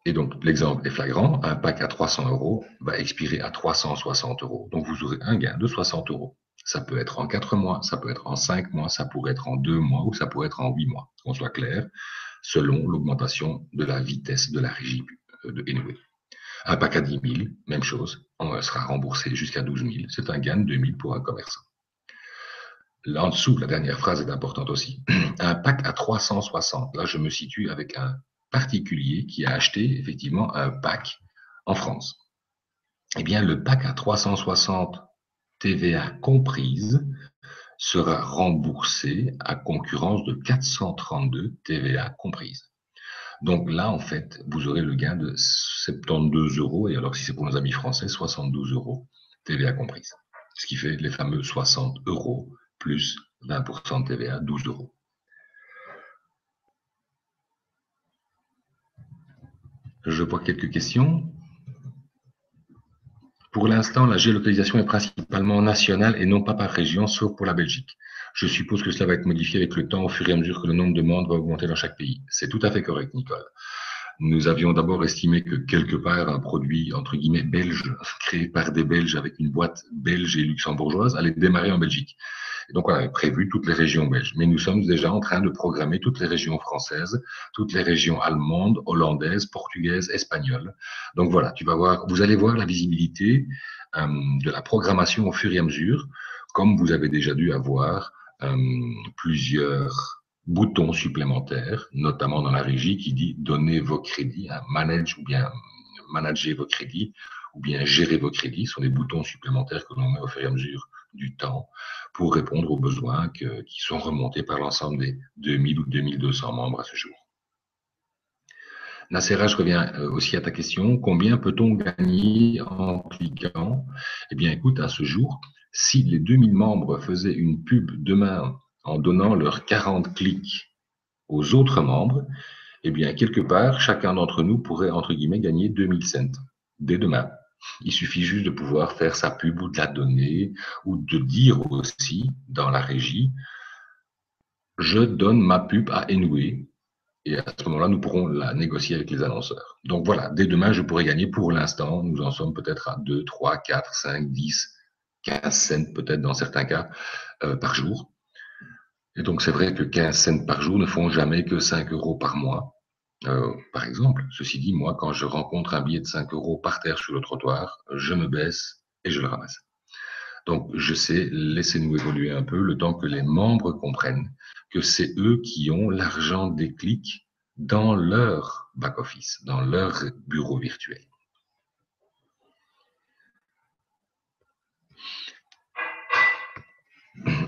Et donc, l'exemple est flagrant, un pack à 300 € va expirer à 360 €. Donc, vous aurez un gain de 60 €. Ça peut être en 4 mois, ça peut être en 5 mois, ça pourrait être en 2 mois ou ça pourrait être en 8 mois, qu'on soit clair, selon l'augmentation de la vitesse de la régie de Enway. Un pack à 10 000, même chose, on sera remboursé jusqu'à 12 000. C'est un gain de 2 000 pour un commerçant. Là en dessous, la dernière phrase est importante aussi. Un pack à 360, là je me situe avec un particulier qui a acheté effectivement un pack en France. Eh bien, le pack à 360 TVA comprise sera remboursé à concurrence de 432 TVA comprise. Donc là, en fait, vous aurez le gain de 72 €, et alors si c'est pour nos amis français, 72 € TVA comprise. Ce qui fait les fameux 60 € plus 20% de TVA, 12 €. Je vois quelques questions. Pour l'instant, la géolocalisation est principalement nationale et non pas par région, sauf pour la Belgique. Je suppose que cela va être modifié avec le temps au fur et à mesure que le nombre de membres va augmenter dans chaque pays. C'est tout à fait correct, Nicole. Nous avions d'abord estimé que quelque part un produit, entre guillemets, belge, créé par des Belges avec une boîte belge et luxembourgeoise, allait démarrer en Belgique. Et donc, on avait prévu toutes les régions belges. Mais nous sommes déjà en train de programmer toutes les régions françaises, toutes les régions allemandes, hollandaises, portugaises, espagnoles. Donc voilà, vous allez voir la visibilité de la programmation au fur et à mesure, comme vous avez déjà dû avoir plusieurs boutons supplémentaires, notamment dans la régie qui dit donnez vos crédits, manage ou bien manager vos crédits ou bien gérer vos crédits, sont des boutons supplémentaires que l'on met au fur et à mesure du temps pour répondre aux besoins qui sont remontés par l'ensemble des 2000 ou 2200 membres à ce jour. Nacera, je reviens aussi à ta question. Combien peut-on gagner en cliquant? Eh bien, écoute, à ce jour, si les 2000 membres faisaient une pub demain en donnant leurs 40 clics aux autres membres, eh bien, quelque part, chacun d'entre nous pourrait, entre guillemets, gagner 2000 cents dès demain. Il suffit juste de pouvoir faire sa pub ou de la donner ou de dire aussi dans la régie, je donne ma pub à Enway. Et à ce moment-là, nous pourrons la négocier avec les annonceurs. Donc voilà, dès demain, je pourrais gagner. Pour l'instant, nous en sommes peut-être à 2, 3, 4, 5, 10, 15 cents peut-être dans certains cas par jour. Et donc c'est vrai que 15 cents par jour ne font jamais que 5 € par mois. Par exemple, ceci dit, moi, quand je rencontre un billet de 5 € par terre sur le trottoir, je me baisse et je le ramasse. Donc, je sais, laissez-nous évoluer un peu le temps que les membres comprennent que c'est eux qui ont l'argent des clics dans leur back-office, dans leur bureau virtuel.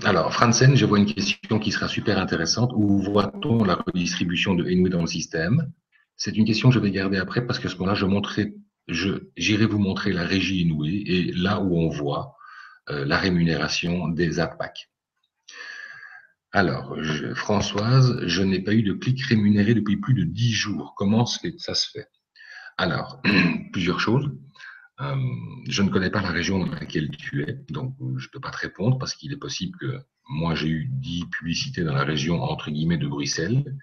Alors, Franzen, je vois une question qui sera super intéressante. Où voit-on la redistribution de Enway dans le système? C'est une question que je vais garder après parce qu'à ce moment-là, j'irai vous montrer la régie Enway et là où on voit la rémunération des AdPack. Alors, Françoise, je n'ai pas eu de clic rémunéré depuis plus de 10 jours. Comment ça se fait? Alors, plusieurs choses. Je ne connais pas la région dans laquelle tu es, donc je ne peux pas te répondre parce qu'il est possible que moi j'ai eu 10 publicités dans la région entre guillemets de Bruxelles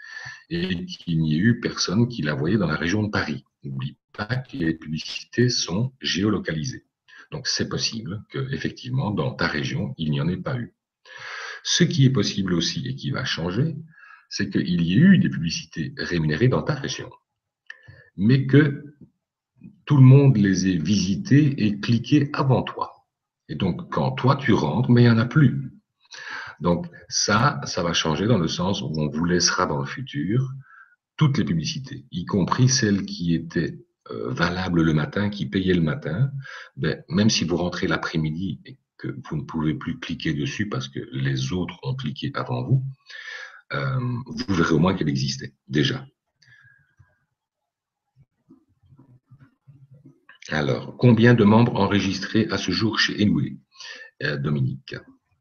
et qu'il n'y ait eu personne qui la voyait dans la région de Paris. N'oublie pas que les publicités sont géolocalisées. Donc c'est possible qu'effectivement dans ta région, il n'y en ait pas eu. Ce qui est possible aussi et qui va changer, c'est qu'il y ait eu des publicités rémunérées dans ta région, mais que tout le monde les ait visitées et cliquées avant toi. Et donc, quand toi, tu rentres, mais il n'y en a plus. Donc, ça va changer dans le sens où on vous laissera dans le futur toutes les publicités, y compris celles qui étaient valables le matin, qui payaient le matin. Ben, même si vous rentrez l'après-midi et que vous ne pouvez plus cliquer dessus parce que les autres ont cliqué avant vous, vous verrez au moins qu'elle existait déjà. Alors, combien de membres enregistrés à ce jour chez Enway, Dominique?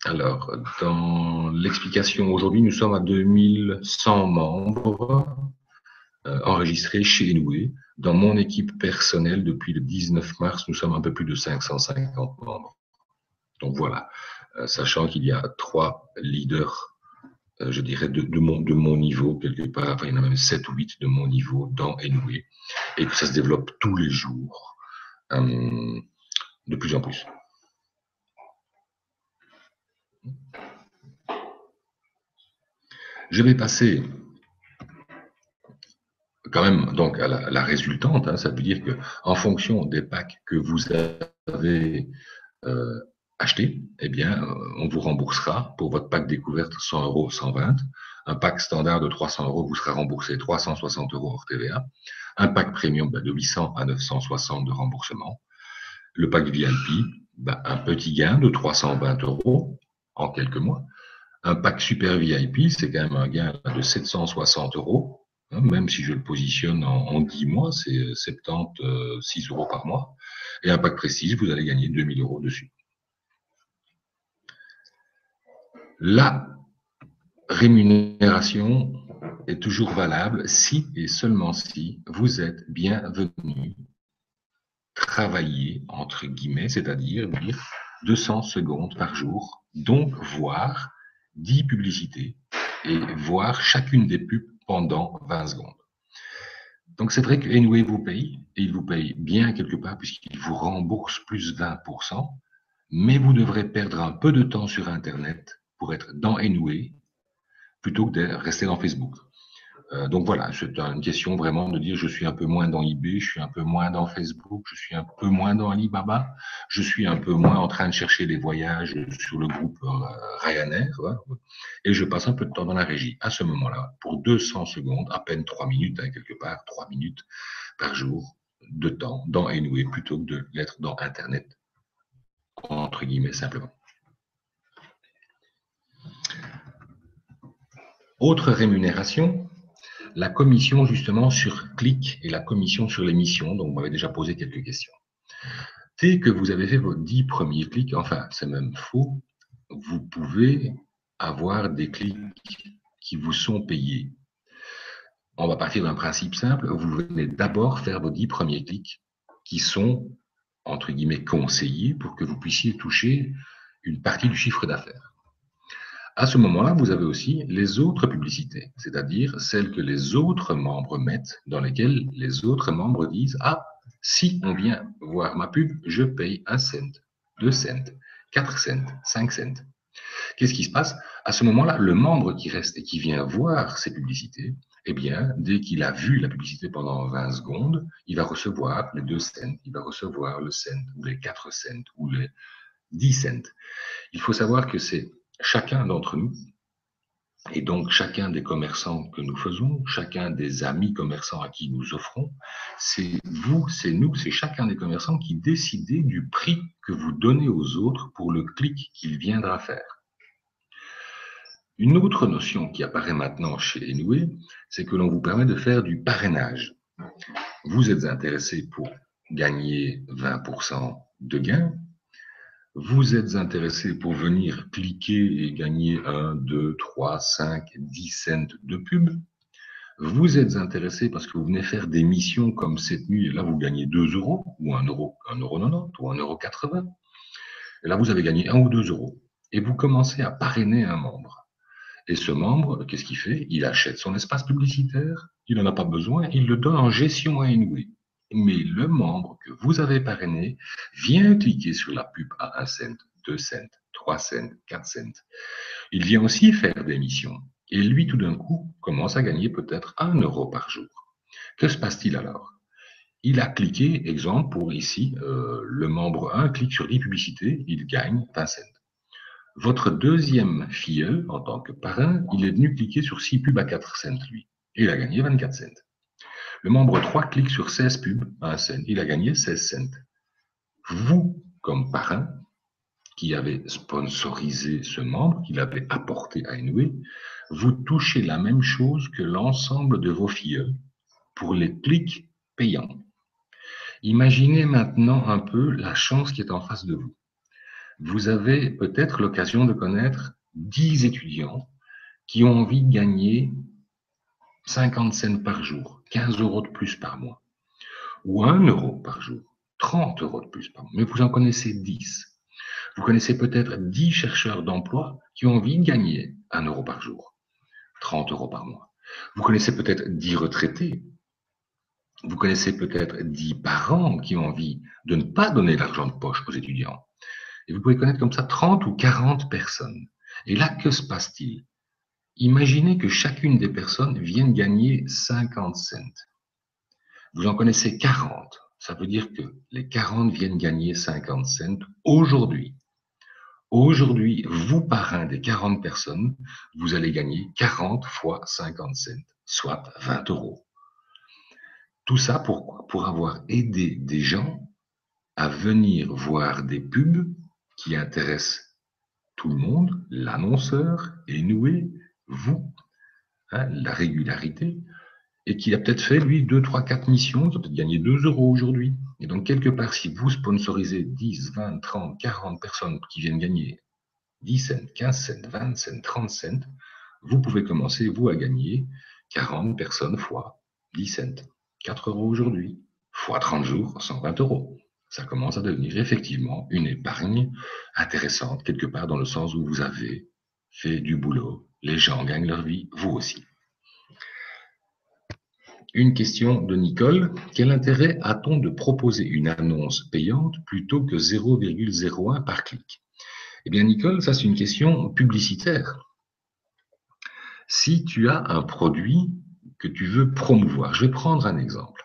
Alors, dans l'explication, aujourd'hui, nous sommes à 2100 membres enregistrés chez Enway. Dans mon équipe personnelle, depuis le 19 mars, nous sommes un peu plus de 550 membres. Donc voilà, sachant qu'il y a 3 leaders, je dirais, de mon niveau, quelque part, enfin, il y en a même 7 ou 8 de mon niveau dans Enway, et que ça se développe tous les jours, de plus en plus. Je vais passer quand même donc à la résultante. Hein, ça veut dire que en fonction des packs que vous avez achetés, eh bien, on vous remboursera pour votre pack découverte 100 €, 120. Un pack standard de 300 € vous sera remboursé 360 € hors TVA. Un pack premium de 800 à 960 de remboursement. Le pack VIP, un petit gain de 320 € en quelques mois. Un pack super VIP, c'est quand même un gain de 760 €. Même si je le positionne en 10 mois, c'est 76 € par mois. Et un pack prestige, vous allez gagner 2000 € dessus. La rémunération est toujours valable si et seulement si vous êtes bienvenu travailler, entre guillemets, c'est-à-dire 200 secondes par jour, donc voir 10 publicités et voir chacune des pubs pendant 20 secondes. Donc c'est vrai que Enway vous paye, et il vous paye bien quelque part puisqu'il vous rembourse plus 20%, mais vous devrez perdre un peu de temps sur Internet pour être dans Enway plutôt que de rester dans Facebook. Donc voilà, c'est une question vraiment de dire je suis un peu moins dans eBay, je suis un peu moins dans Facebook, je suis un peu moins dans Alibaba, je suis un peu moins en train de chercher des voyages sur le groupe Ryanair, et je passe un peu de temps dans la régie. À ce moment-là, pour 200 secondes, à peine 3 minutes, hein, quelque part, 3 minutes par jour de temps dans Enway plutôt que de l'être dans Internet, entre guillemets, simplement. Autre rémunération, la commission justement sur clic et la commission sur l'émission. Donc, vous m'avez déjà posé quelques questions. Dès que vous avez fait vos 10 premiers clics, enfin, c'est même faux, vous pouvez avoir des clics qui vous sont payés. On va partir d'un principe simple. Vous venez d'abord faire vos 10 premiers clics qui sont, entre guillemets, conseillés pour que vous puissiez toucher une partie du chiffre d'affaires. À ce moment-là, vous avez aussi les autres publicités, c'est-à-dire celles que les autres membres mettent, dans lesquelles les autres membres disent « Ah, si on vient voir ma pub, je paye 1 cent, 2 cents, 4 cents, 5 cents. » Qu'est-ce qui se passe? À ce moment-là, le membre qui reste et qui vient voir ces publicités, eh bien, dès qu'il a vu la publicité pendant 20 secondes, il va recevoir les 2 cents, il va recevoir le cent, ou les 4 cents, ou les 10 cents. Il faut savoir que c'est chacun d'entre nous, et donc chacun des commerçants que nous faisons, chacun des amis commerçants à qui nous offrons, c'est vous, c'est nous, c'est chacun des commerçants qui décidez du prix que vous donnez aux autres pour le clic qu'il viendra faire. Une autre notion qui apparaît maintenant chez Enway, c'est que l'on vous permet de faire du parrainage. Vous êtes intéressé pour gagner 20% de gain. Vous êtes intéressé pour venir cliquer et gagner 1, 2, 3, 5, 10 cents de pub. Vous êtes intéressé parce que vous venez faire des missions comme cette nuit, et là vous gagnez 2 €, ou 1 €, 1,90 € ou 1,80 €. Et là vous avez gagné 1 ou 2 €. Et vous commencez à parrainer un membre. Et ce membre, qu'est-ce qu'il fait? Il achète son espace publicitaire, il n'en a pas besoin, il le donne en gestion à Enway. Mais le membre que vous avez parrainé vient cliquer sur la pub à 1 cent, 2 cents, 3 cents, 4 cents. Il vient aussi faire des missions. Et lui, tout d'un coup, commence à gagner peut-être 1 euro par jour. Que se passe-t-il alors? Il a cliqué, exemple pour ici, le membre 1 clique sur 10 publicités, il gagne 20 cents. Votre deuxième filleul, en tant que parrain, il est venu cliquer sur 6 pubs à 4 cents, lui. Et il a gagné 24 cents. Le membre 3 clique sur 16 pubs à 1 cent. Il a gagné 16 cents. Vous, comme parrain, qui avez sponsorisé ce membre, qui l'avez apporté à Inouï, vous touchez la même chose que l'ensemble de vos filleuls pour les clics payants. Imaginez maintenant un peu la chance qui est en face de vous. Vous avez peut-être l'occasion de connaître 10 étudiants qui ont envie de gagner 50 cents par jour, 15 euros de plus par mois, ou 1 euro par jour, 30 euros de plus par mois. Mais vous en connaissez 10. Vous connaissez peut-être 10 chercheurs d'emploi qui ont envie de gagner 1 euro par jour, 30 euros par mois. Vous connaissez peut-être 10 retraités. Vous connaissez peut-être 10 parents qui ont envie de ne pas donner l'argent de poche aux étudiants. Et vous pouvez connaître comme ça 30 ou 40 personnes. Et là, que se passe-t-il? Imaginez que chacune des personnes vienne gagner 50 cents. Vous en connaissez 40. Ça veut dire que les 40 viennent gagner 50 cents aujourd'hui. Aujourd'hui, vous, parrain des 40 personnes, vous allez gagner 40 fois 50 cents, soit 20 euros. Tout ça pourquoi? Pour avoir aidé des gens à venir voir des pubs qui intéressent tout le monde, l'annonceur, Inouï, vous, la régularité, et qui a peut-être fait, lui, 2, 3, 4 missions, qui a peut-être gagné 2 euros aujourd'hui. Et donc, quelque part, si vous sponsorisez 10, 20, 30, 40 personnes qui viennent gagner 10 cents, 15 cents, 20 cents, 30 cents, vous pouvez commencer, vous, à gagner 40 personnes fois 10 cents. 4 euros aujourd'hui, fois 30 jours, 120 euros. Ça commence à devenir effectivement une épargne intéressante, quelque part dans le sens où vous avez fait du boulot, les gens gagnent leur vie, vous aussi. Une question de Nicole. Quel intérêt a-t-on de proposer une annonce payante plutôt que 0,01 par clic? Eh bien, Nicole, ça c'est une question publicitaire. Si tu as un produit que tu veux promouvoir, je vais prendre un exemple.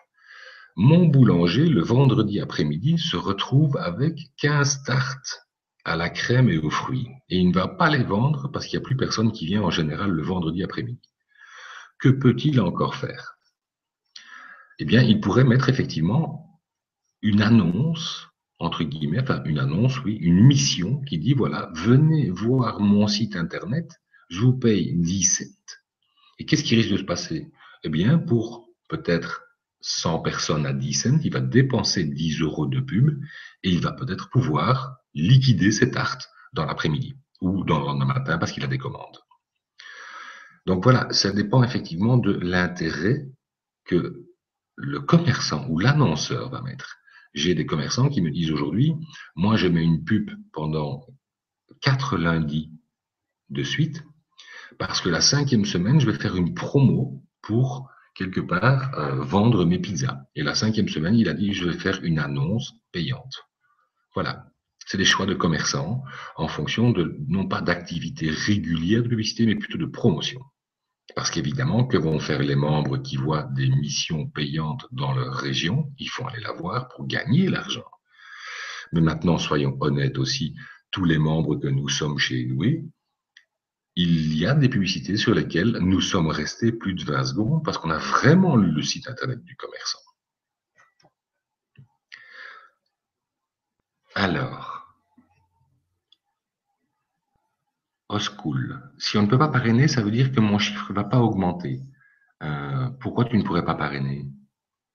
Mon boulanger, le vendredi après-midi, se retrouve avec 15 tartes à la crème et aux fruits. Et il ne va pas les vendre parce qu'il n'y a plus personne qui vient en général le vendredi après-midi. Que peut-il encore faire? Eh bien, il pourrait mettre effectivement une annonce, entre guillemets, enfin une annonce, oui, une mission qui dit, voilà, venez voir mon site internet, je vous paye 10 cents. Et qu'est-ce qui risque de se passer? Eh bien, pour peut-être 100 personnes à 10 cents, il va dépenser 10 euros de pub et il va peut-être pouvoir liquider ses tartes dans l'après-midi ou dans le lendemain matin parce qu'il a des commandes. Donc voilà, ça dépend effectivement de l'intérêt que le commerçant ou l'annonceur va mettre. J'ai des commerçants qui me disent aujourd'hui, moi je mets une pub pendant 4 lundis de suite parce que la 5e semaine, je vais faire une promo pour quelque part vendre mes pizzas. Et la 5e semaine, il a dit, je vais faire une annonce payante. Voilà. C'est des choix de commerçants en fonction de, non pas d'activité régulière de publicité, mais plutôt de promotion. Parce qu'évidemment, que vont faire les membres qui voient des missions payantes dans leur région? Ils font aller la voir pour gagner l'argent. Mais maintenant, soyons honnêtes aussi, tous les membres que nous sommes chez Inouï, il y a des publicités sur lesquelles nous sommes restés plus de 20 secondes parce qu'on a vraiment lu le site internet du commerçant. Alors, Oscool, si on ne peut pas parrainer, ça veut dire que mon chiffre ne va pas augmenter. Pourquoi tu ne pourrais pas parrainer?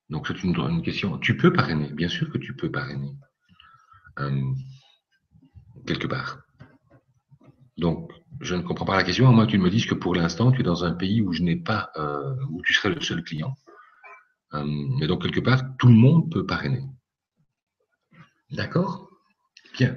Donc c'est une question. Tu peux parrainer, bien sûr que tu peux parrainer. Quelque part. Donc, je ne comprends pas la question, à moins que tu me dises que pour l'instant, tu es dans un pays où je n'ai pas, où tu serais le seul client. Mais donc, quelque part, tout le monde peut parrainer. D'accord? Bien.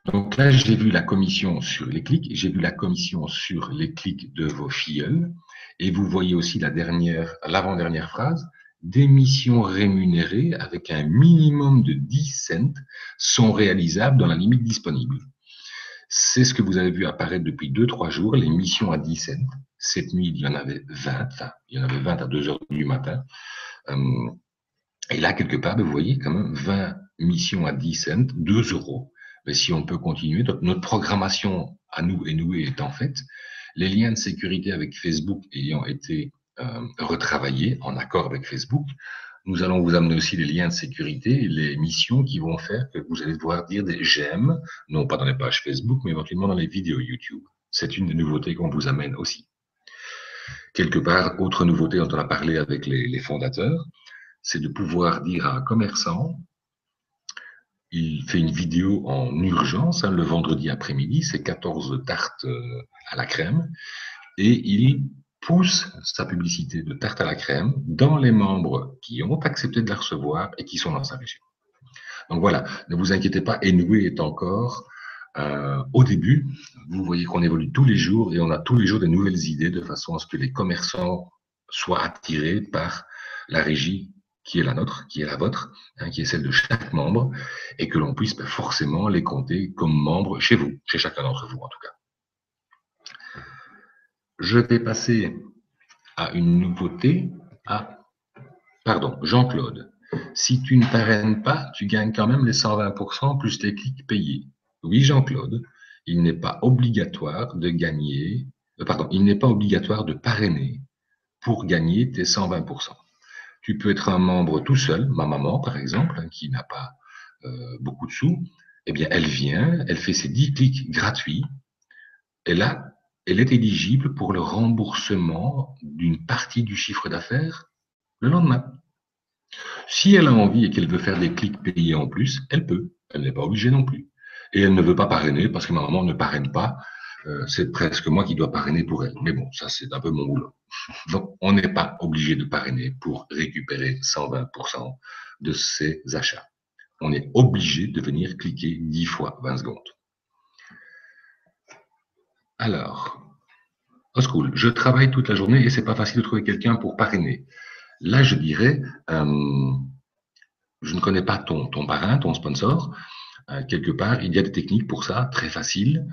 Donc là, j'ai vu la commission sur les clics, j'ai vu la commission sur les clics de vos filleuls, et vous voyez aussi l'avant-dernière phrase, des missions rémunérées avec un minimum de 10 cents sont réalisables dans la limite disponible. C'est ce que vous avez vu apparaître depuis 2-3 jours, les missions à 10 cents. Cette nuit, il y en avait 20, enfin, il y en avait 20 à 2 heures du matin. Et là, quelque part, vous voyez quand même 20 missions à 10 cents, 2 euros. Mais si on peut continuer, donc notre programmation à nous et nous est en fait, les liens de sécurité avec Facebook ayant été retravaillés en accord avec Facebook, nous allons vous amener aussi les liens de sécurité, les missions qui vont faire que vous allez devoir dire des j'aime, non pas dans les pages Facebook, mais éventuellement dans les vidéos YouTube. C'est une des nouveautés qu'on vous amène aussi. Quelque part, autre nouveauté dont on a parlé avec les fondateurs, c'est de pouvoir dire à un commerçant, il fait une vidéo en urgence, le vendredi après-midi, c'est 14 tartes à la crème, et il pousse sa publicité de tarte à la crème dans les membres qui ont accepté de la recevoir et qui sont dans sa région. Donc voilà, ne vous inquiétez pas, Enway est encore au début. Vous voyez qu'on évolue tous les jours et on a tous les jours des nouvelles idées de façon à ce que les commerçants soient attirés par la régie qui est la nôtre, qui est la vôtre, qui est celle de chaque membre, et que l'on puisse forcément les compter comme membres chez vous, chez chacun d'entre vous en tout cas. Je vais passer à une nouveauté. Pardon, Jean-Claude. Si tu ne parraines pas, tu gagnes quand même les 120% plus les clics payés. Oui, Jean-Claude, il n'est pas obligatoire de gagner, il n'est pas obligatoire de parrainer pour gagner tes 120%. Tu peux être un membre tout seul, ma maman par exemple, qui n'a pas beaucoup de sous, eh bien elle vient, elle fait ses 10 clics gratuits, et là, elle est éligible pour le remboursement d'une partie du chiffre d'affaires le lendemain. Si elle a envie et qu'elle veut faire des clics payés en plus, elle peut. Elle n'est pas obligée non plus. Et elle ne veut pas parrainer parce que ma maman ne parraine pas. C'est presque moi qui dois parrainer pour elle. Mais bon, ça, c'est un peu mon boulot. Donc, on n'est pas obligé de parrainer pour récupérer 120% de ses achats. On est obligé de venir cliquer 10 fois 20 secondes. Alors, Oscool, je travaille toute la journée et c'est pas facile de trouver quelqu'un pour parrainer. Là, je dirais, je ne connais pas ton parrain, ton sponsor. Quelque part, il y a des techniques pour ça, très faciles.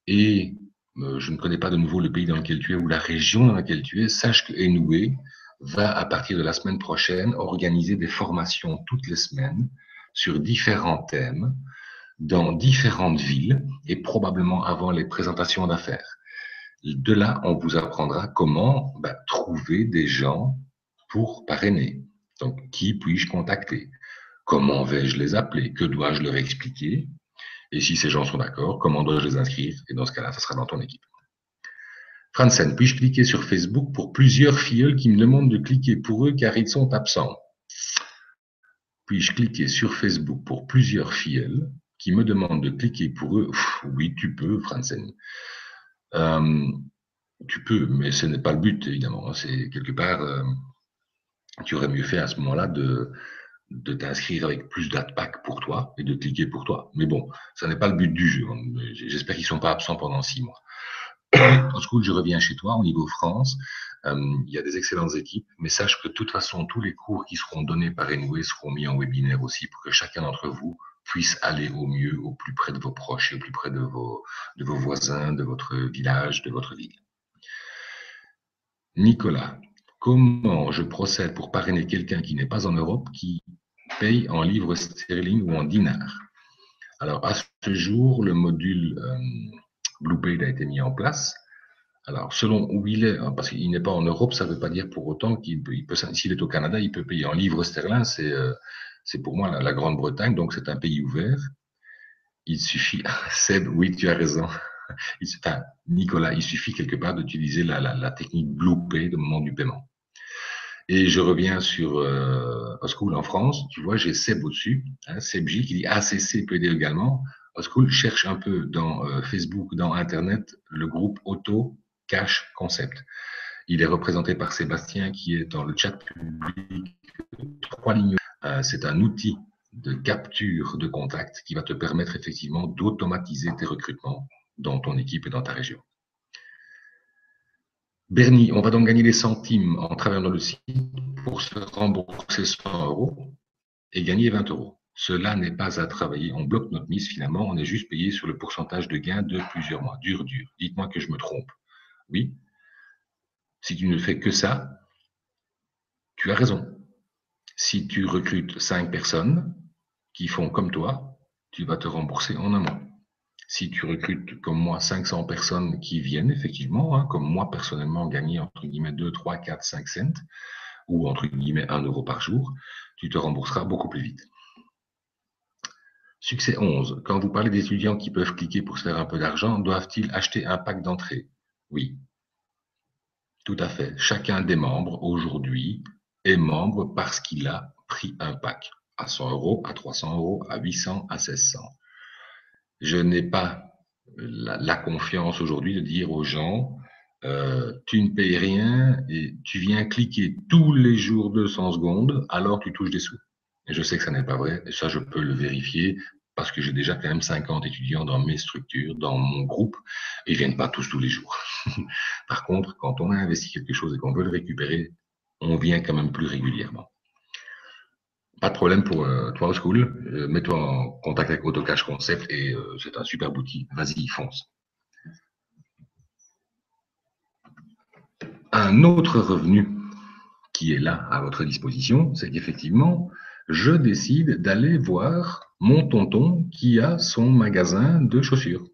Et je ne connais pas de nouveau le pays dans lequel tu es ou la région dans laquelle tu es. Sache que Enway va, à partir de la semaine prochaine, organiser des formations toutes les semaines sur différents thèmes dans différentes villes et probablement avant les présentations d'affaires. De là, on vous apprendra comment trouver des gens pour parrainer. Donc, qui puis-je contacter? Comment vais-je les appeler? Que dois-je leur expliquer? Et si ces gens sont d'accord, comment dois-je les inscrire? Et dans ce cas-là, ça sera dans ton équipe. Franzen, puis-je cliquer sur Facebook pour plusieurs filleuls qui me demandent de cliquer pour eux car ils sont absents? Puis-je cliquer sur Facebook pour plusieurs filleuls qui me demandent de cliquer pour eux? Oui, tu peux, Franzen. Tu peux, mais ce n'est pas le but, évidemment. C'est quelque part, tu aurais mieux fait à ce moment-là de t'inscrire avec plus d'adpacks pour toi et de cliquer pour toi. Mais bon, ça n'est pas le but du jeu. J'espère qu'ils ne sont pas absents pendant 6 mois. En school, je reviens chez toi au niveau France. Il y a des excellentes équipes, mais sache que de toute façon, tous les cours qui seront donnés par Enway seront mis en webinaire aussi pour que chacun d'entre vous puisse aller au mieux, au plus près de vos proches et au plus près de vos voisins, de votre village, de votre ville. Nicolas, comment je procède pour parrainer quelqu'un qui n'est pas en Europe, qui paye en livres sterling ou en dinars? Alors, à ce jour, le module BluePaid a été mis en place. Alors, selon où il est, parce qu'il n'est pas en Europe, ça ne veut pas dire pour autant qu'il peut, s'il est au Canada, il peut payer en livres sterling. C'est pour moi la Grande-Bretagne, donc c'est un pays ouvert. Il suffit, Seb, oui, tu as raison. Nicolas, il suffit quelque part d'utiliser la technique BluePay au moment du paiement. Et je reviens sur Oscool en France. Tu vois, j'ai Seb au-dessus, Seb J qui dit ACC peut aider également. Oscool cherche un peu dans Facebook, dans Internet, le groupe Auto Cash Concept. Il est représenté par Sébastien qui est dans le chat public. 3 lignes. C'est un outil de capture de contact qui va te permettre effectivement d'automatiser tes recrutements dans ton équipe et dans ta région. Bernie, on va donc gagner des centimes en travaillant dans le site pour se rembourser 100 € et gagner 20 €. Cela n'est pas à travailler. On bloque notre mise finalement, on est juste payé sur le pourcentage de gain de plusieurs mois. Dur. Dites-moi que je me trompe. Oui. Si tu ne fais que ça, tu as raison. Si tu recrutes 5 personnes qui font comme toi, tu vas te rembourser en un mois. Si tu recrutes comme moi 500 personnes qui viennent, effectivement, hein, comme moi personnellement, gagner entre guillemets 2, 3, 4, 5 cents, ou entre guillemets 1 euro par jour, tu te rembourseras beaucoup plus vite. Succès 11. Quand vous parlez d'étudiants qui peuvent cliquer pour se faire un peu d'argent, doivent-ils acheter un pack d'entrée? Oui, tout à fait. Chacun des membres aujourd'hui est membre parce qu'il a pris un pack à 100 euros, à 300 euros, à 800, à 1600. Je n'ai pas la confiance aujourd'hui de dire aux gens, tu ne payes rien et tu viens cliquer tous les jours 200 secondes, alors tu touches des sous. Et je sais que ça n'est pas vrai, et ça je peux le vérifier parce que j'ai déjà quand même 50 étudiants dans mes structures, dans mon groupe, et ils viennent pas tous les jours. Par contre, quand on a investi quelque chose et qu'on veut le récupérer, on vient quand même plus régulièrement. Pas de problème pour toi au school. Mets-toi en contact avec AutoCash Concept et c'est un super outil. Vas-y, fonce. Un autre revenu qui est là à votre disposition, c'est qu'effectivement, je décide d'aller voir mon tonton qui a son magasin de chaussures.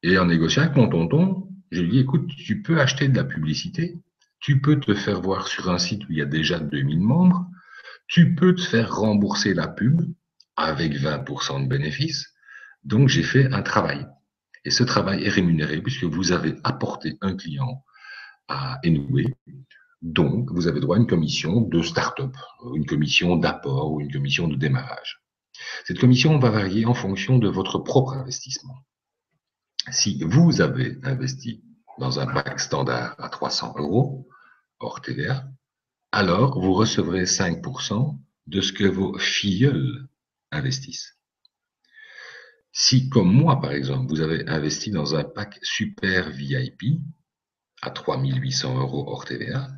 Et en négociant avec mon tonton, je lui dis, écoute, tu peux acheter de la publicité, tu peux te faire voir sur un site où il y a déjà 2000 membres, tu peux te faire rembourser la pub avec 20% de bénéfices. Donc, j'ai fait un travail. Et ce travail est rémunéré puisque vous avez apporté un client à Enway. Donc, vous avez droit à une commission de start-up, une commission d'apport ou une commission de démarrage. Cette commission va varier en fonction de votre propre investissement. Si vous avez investi dans un pack standard à 300 euros, hors TVA, alors vous recevrez 5% de ce que vos filleuls investissent. Si, comme moi par exemple, vous avez investi dans un pack super VIP à 3800 euros hors TVA,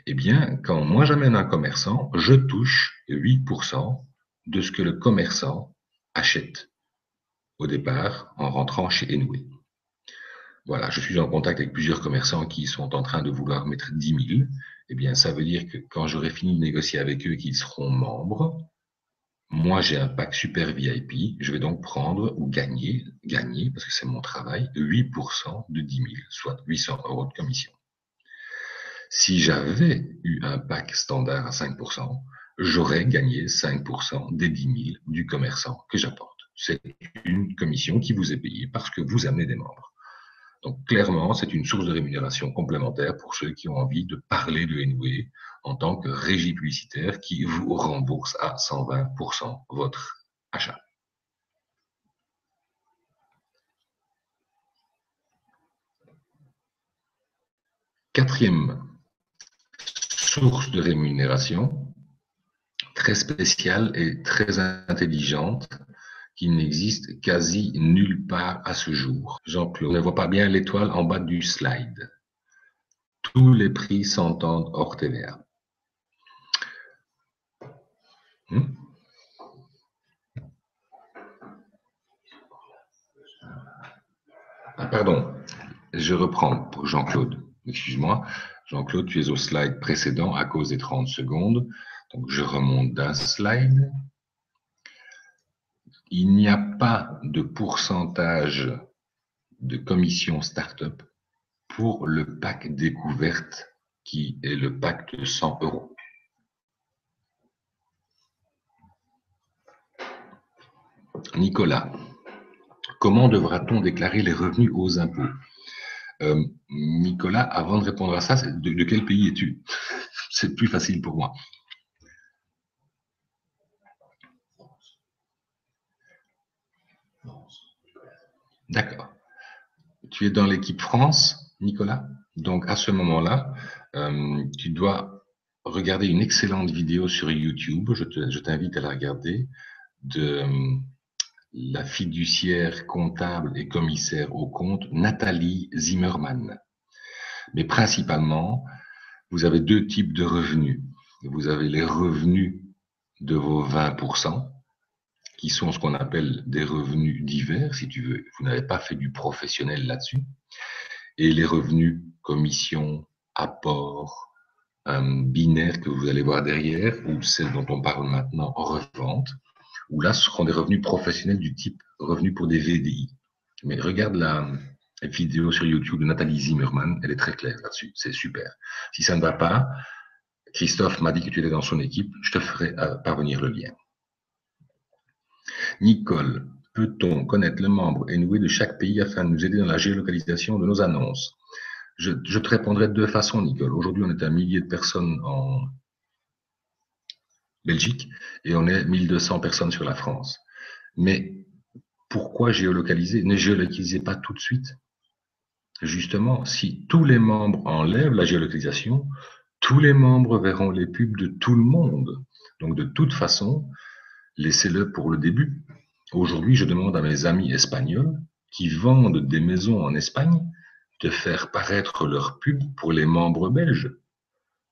eh bien, quand moi j'amène un commerçant, je touche 8% de ce que le commerçant achète au départ en rentrant chez Enway. Voilà, je suis en contact avec plusieurs commerçants qui sont en train de vouloir mettre 10 000. Eh bien, ça veut dire que quand j'aurai fini de négocier avec eux et qu'ils seront membres, moi, j'ai un pack super VIP. Je vais donc prendre ou gagner, parce que c'est mon travail, 8% de 10 000, soit 800 euros de commission. Si j'avais eu un pack standard à 5%, j'aurais gagné 5% des 10 000 du commerçant que j'apporte. C'est une commission qui vous est payée parce que vous amenez des membres. Donc, clairement, c'est une source de rémunération complémentaire pour ceux qui ont envie de parler de Enway en tant que régie publicitaire qui vous rembourse à 120% votre achat. Quatrième source de rémunération, très spéciale et très intelligente, qui n'existe quasi nulle part à ce jour. Jean-Claude, on ne voit pas bien l'étoile en bas du slide. Tous les prix s'entendent hors TVA. Ah, pardon, je reprends pour Jean-Claude. Excuse-moi. Jean-Claude, tu es au slide précédent à cause des 30 secondes. Donc, je remonte d'un slide. Il n'y a pas de pourcentage de commission start-up pour le pack découverte qui est le pack de 100 euros. Nicolas, comment devra-t-on déclarer les revenus aux impôts? Nicolas, avant de répondre à ça, de quel pays es-tu? C'est plus facile pour moi. D'accord. Tu es dans l'équipe France, Nicolas. Donc, à ce moment-là, tu dois regarder une excellente vidéo sur YouTube. Je t'invite à la regarder de la fiduciaire comptable et commissaire au compte, Nathalie Zimmermann. Mais principalement, vous avez deux types de revenus. Vous avez les revenus de vos 20%, qui sont ce qu'on appelle des revenus divers, si tu veux. Vous n'avez pas fait du professionnel là-dessus. Et les revenus, commissions, apports, binaires que vous allez voir derrière, ou celles dont on parle maintenant, revente, où là, ce seront des revenus professionnels du type revenus pour des VDI. Mais regarde la vidéo sur YouTube de Nathalie Zimmerman, elle est très claire là-dessus, c'est super. Si ça ne va pas, Christophe m'a dit que tu étais dans son équipe, je te ferai parvenir le lien. Nicole, peut-on connaître le membre Enway de chaque pays afin de nous aider dans la géolocalisation de nos annonces? Je te répondrai de deux façons, Nicole. Aujourd'hui, on est 1 millier de personnes en Belgique et on est 1200 personnes sur la France. Mais pourquoi géolocaliser? Ne géolocalisez pas tout de suite. Justement, si tous les membres enlèvent la géolocalisation, tous les membres verront les pubs de tout le monde. Donc, de toute façon, laissez-le pour le début. Aujourd'hui, je demande à mes amis espagnols qui vendent des maisons en Espagne de faire paraître leurs pubs pour les membres belges.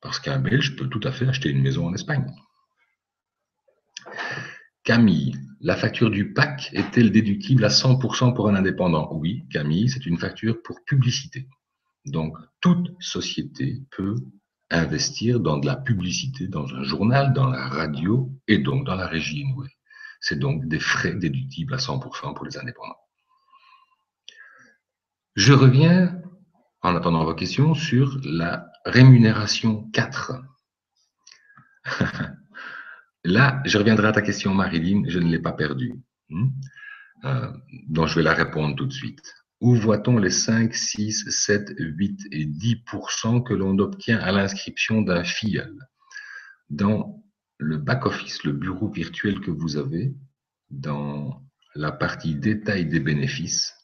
Parce qu'un Belge peut tout à fait acheter une maison en Espagne. Camille, la facture du PAC est-elle déductible à 100% pour un indépendant? Oui, Camille, c'est une facture pour publicité. Donc, toute société peut investir dans de la publicité, dans un journal, dans la radio et donc dans la régie Enway. C'est donc des frais déductibles à 100% pour les indépendants. Je reviens, en attendant vos questions, sur la rémunération 4. Là, je reviendrai à ta question, Marilyn, je ne l'ai pas perdue. Donc, je vais la répondre tout de suite. Où voit-on les 5, 6, 7, 8 et 10% que l'on obtient à l'inscription d'un filleul? Dans le back-office, le bureau virtuel que vous avez, dans la partie détail des bénéfices,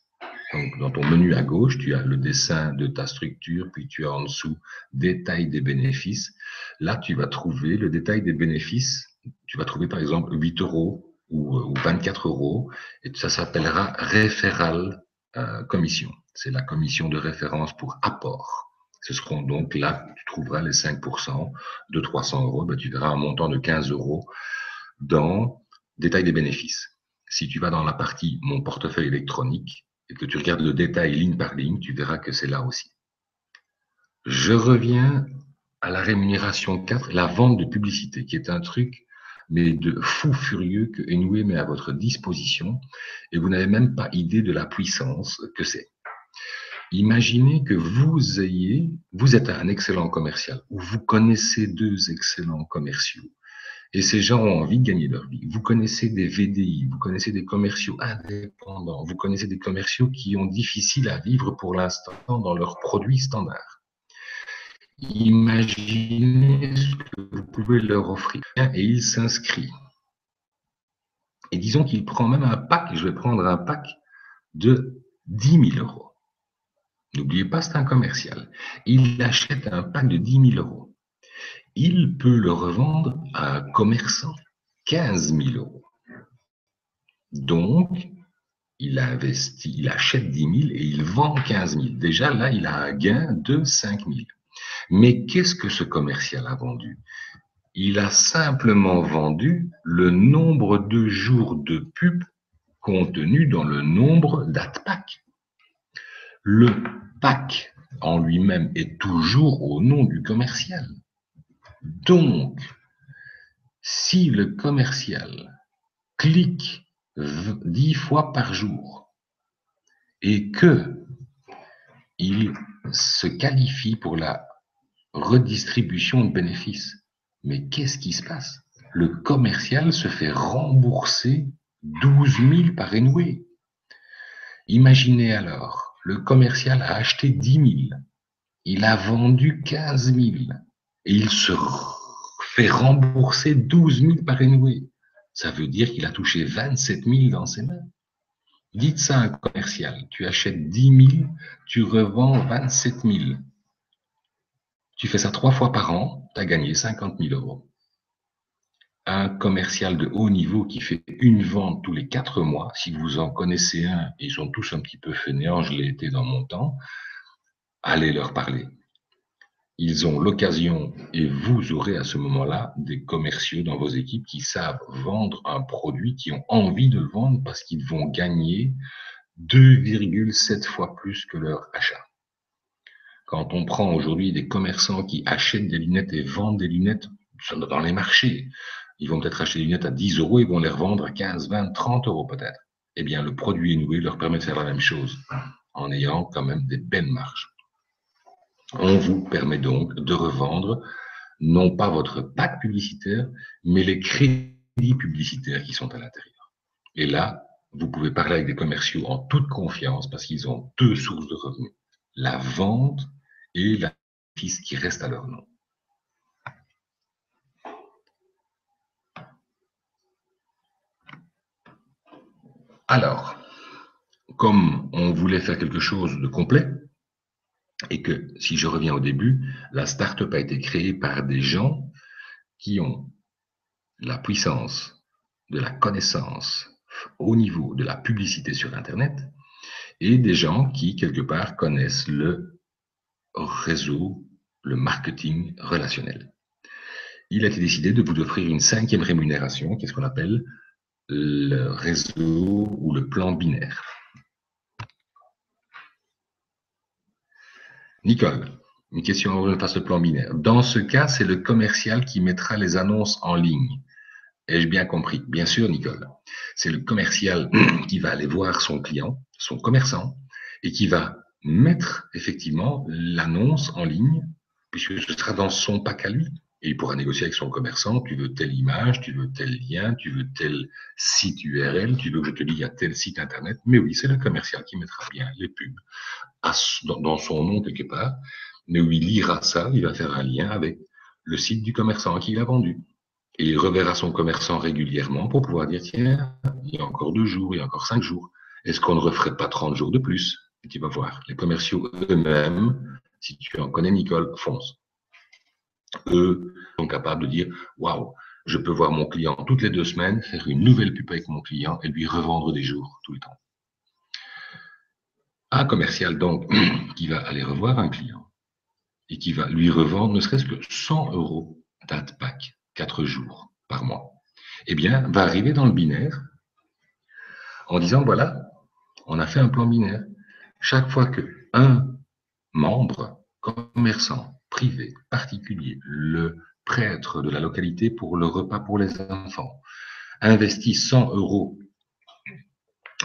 donc dans ton menu à gauche, tu as le dessin de ta structure, puis tu as en dessous détail des bénéfices. Là, tu vas trouver le détail des bénéfices. Tu vas trouver par exemple 8 € ou 24 €, et ça s'appellera référal commission. C'est la commission de référence pour apport. Ce seront donc là, tu trouveras les 5% de 300 €. Ben, tu verras un montant de 15 € dans détail des bénéfices. Si tu vas dans la partie mon portefeuille électronique et que tu regardes le détail ligne par ligne, tu verras que c'est là aussi. Je reviens à la rémunération 4, la vente de publicité, qui est un truc mais de fou furieux que Enway met à votre disposition, et vous n'avez même pas idée de la puissance que c'est. Imaginez que vous êtes un excellent commercial, ou vous connaissez 2 excellents commerciaux, et ces gens ont envie de gagner leur vie. Vous connaissez des VDI, vous connaissez des commerciaux indépendants, vous connaissez des commerciaux qui ont difficile à vivre pour l'instant dans leurs produits standards. Imaginez ce que vous pouvez leur offrir et il s'inscrit. Et disons qu'il prend même un pack, je vais prendre un pack de 10 000 €. N'oubliez pas, c'est un commercial. Il achète un pack de 10 000 €. Il peut le revendre à un commerçant 15 000 €. Donc, il investit, il achète 10 000 et il vend 15 000. Déjà, là, il a un gain de 5 000. Mais qu'est-ce que ce commercial a vendu? Il a simplement vendu le nombre de jours de pub contenu dans le nombre d'AdPack. Le pack en lui-même est toujours au nom du commercial. Donc, si le commercial clique 10 fois par jour et que il se qualifie pour la redistribution de bénéfices, mais qu'est-ce qui se passe? Le commercial se fait rembourser 12 000 par Enway. Imaginez alors, le commercial a acheté 10 000, il a vendu 15 000 et il se fait rembourser 12 000 par Enway. Ça veut dire qu'il a touché 27 000 dans ses mains. Dites ça à un commercial, tu achètes 10 000, tu revends 27 000. Tu fais ça 3 fois par an, tu as gagné 50 000 €. Un commercial de haut niveau qui fait une vente tous les 4 mois, si vous en connaissez un, ils sont tous un petit peu fainéants, je l'ai été dans mon temps, allez leur parler. ils ont l'occasion, et vous aurez à ce moment-là des commerciaux dans vos équipes qui savent vendre un produit, qui ont envie de le vendre parce qu'ils vont gagner 2,7 fois plus que leur achat. Quand on prend aujourd'hui des commerçants qui achètent des lunettes et vendent des lunettes dans les marchés, ils vont peut-être acheter des lunettes à 10 euros, ils vont les revendre à 15, 20, 30 euros peut-être. Eh bien, le produit Inouï leur permet de faire la même chose en ayant quand même des belles marges. On vous permet donc de revendre non pas votre pack publicitaire, mais les crédits publicitaires qui sont à l'intérieur. Et là, vous pouvez parler avec des commerciaux en toute confiance parce qu'ils ont deux sources de revenus, la vente et la bénéfice qui reste à leur nom. Alors, comme on voulait faire quelque chose de complet, et que, si je reviens au début, la start-up a été créée par des gens qui ont la puissance de la connaissance au niveau de la publicité sur Internet et des gens qui, quelque part, connaissent le réseau, le marketing relationnel. Il a été décidé de vous offrir une 5e rémunération, qui est ce qu'on appelle le réseau ou le plan binaire. Nicole, une question avant que je fasse le plan binaire. Dans ce cas, c'est le commercial qui mettra les annonces en ligne. Ai-je bien compris? Bien sûr, Nicole. C'est le commercial qui va aller voir son client, son commerçant, et qui va mettre effectivement l'annonce en ligne, puisque ce sera dans son pack à lui. Et il pourra négocier avec son commerçant, tu veux telle image, tu veux tel lien, tu veux tel site URL, tu veux que je te lie à tel site Internet. Mais oui, c'est le commercial qui mettra bien les pubs dans son nom quelque part, mais où il lira ça, il va faire un lien avec le site du commerçant à qui il a vendu. Et il reverra son commerçant régulièrement pour pouvoir dire, tiens, il y a encore 2 jours, il y a encore 5 jours. Est-ce qu'on ne referait pas 30 jours de plus? Et tu vas voir, les commerciaux eux-mêmes, si tu en connais, Nicole, foncent. Eux sont capables de dire, waouh, je peux voir mon client toutes les 2 semaines, faire une nouvelle pub avec mon client et lui revendre des jours tout le temps. Un commercial, donc, qui va aller revoir un client et qui va lui revendre ne serait-ce que 100 euros d'adpack, 4 jours par mois, eh bien, va arriver dans le binaire en disant, voilà, on a fait un plan binaire. Chaque fois qu'un membre, commerçant, privé, particulier, le prêtre de la localité pour le repas pour les enfants, investit 100 euros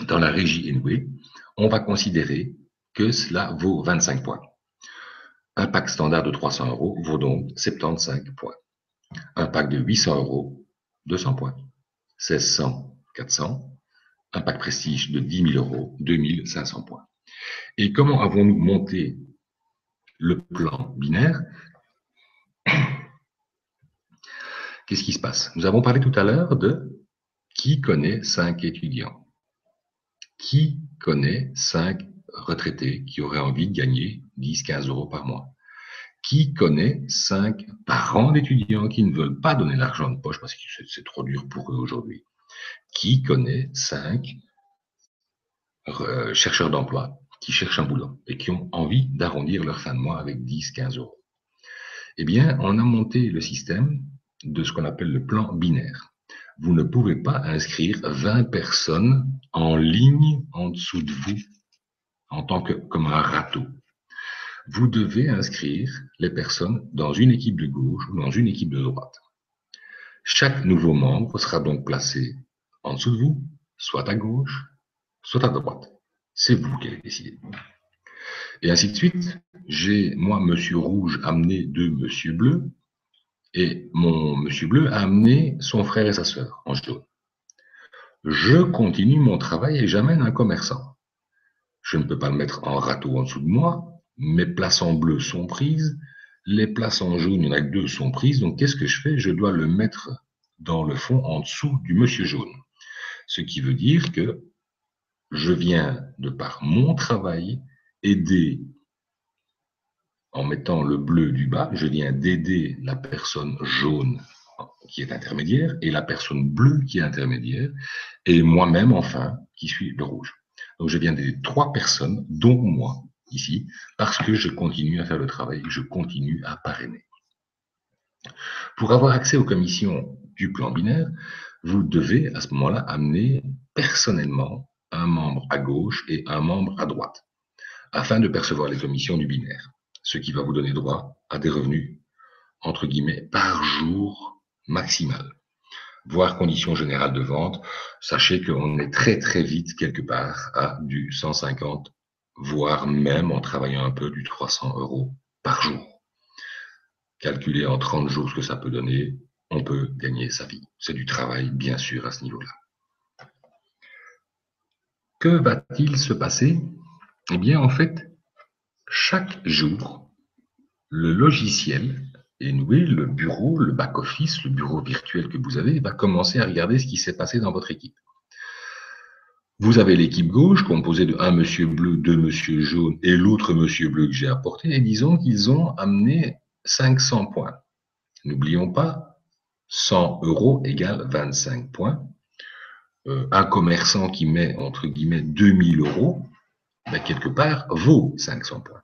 dans la régie Enway, on va considérer que cela vaut 25 points. Un pack standard de 300 euros vaut donc 75 points. Un pack de 800 euros, 200 points. 1600, 400. Un pack prestige de 10 000 euros, 2500 points. Et comment avons-nous monté le plan binaire? Qu'est-ce qui se passe? Nous avons parlé tout à l'heure de qui connaît 5 étudiants? Qui connaît 5 retraités qui auraient envie de gagner 10-15 euros par mois? Qui connaît 5 parents d'étudiants qui ne veulent pas donner l'argent de poche parce que c'est trop dur pour eux aujourd'hui? Qui connaît 5 chercheurs d'emploi qui cherchent un boulot et qui ont envie d'arrondir leur fin de mois avec 10-15 euros? Eh bien, on a monté le système de ce qu'on appelle le plan binaire. Vous ne pouvez pas inscrire 20 personnes en ligne en dessous de vous en tant que comme un râteau. Vous devez inscrire les personnes dans une équipe de gauche ou dans une équipe de droite. Chaque nouveau membre sera donc placé en dessous de vous, soit à gauche, soit à droite. C'est vous qui allez décider. Et ainsi de suite. J'ai, moi, Monsieur Rouge, amené 2 Monsieur Bleu, et mon Monsieur Bleu a amené son frère et sa sœur en jaune. Je continue mon travail et j'amène un commerçant. Je ne peux pas le mettre en râteau en dessous de moi. Mes places en bleu sont prises. Les places en jaune, il n'y en a que 2, sont prises. Donc, qu'est-ce que je fais? Je dois le mettre dans le fond en dessous du Monsieur Jaune. Ce qui veut dire que je viens, de par mon travail, aider, en mettant le bleu du bas, je viens d'aider la personne jaune qui est intermédiaire et la personne bleue qui est intermédiaire et moi-même, enfin, qui suis le rouge. Donc, je viens d'aider 3 personnes, dont moi, ici, parce que je continue à faire le travail, je continue à parrainer. Pour avoir accès aux commissions du plan binaire, vous devez à ce moment-là amener personnellement un membre à gauche et un membre à droite, afin de percevoir les commissions du binaire, ce qui va vous donner droit à des revenus, entre guillemets, par jour maximal, voire conditions générales de vente. Sachez qu'on est très très vite quelque part à du 150, voire même en travaillant un peu du 300 € par jour. Calculer en 30 jours ce que ça peut donner, on peut gagner sa vie. C'est du travail, bien sûr, à ce niveau-là. Que va-t-il se passer? Eh bien, en fait, chaque jour, le logiciel Enway, le bureau, le back-office, le bureau virtuel que vous avez, va commencer à regarder ce qui s'est passé dans votre équipe. Vous avez l'équipe gauche, composée de un monsieur bleu, deux monsieur jaune et l'autre monsieur bleu que j'ai apporté, et disons qu'ils ont amené 500 points. N'oublions pas, 100 € égale 25 points. Un commerçant qui met, entre guillemets, 2000 €, ben, quelque part, vaut 500 points.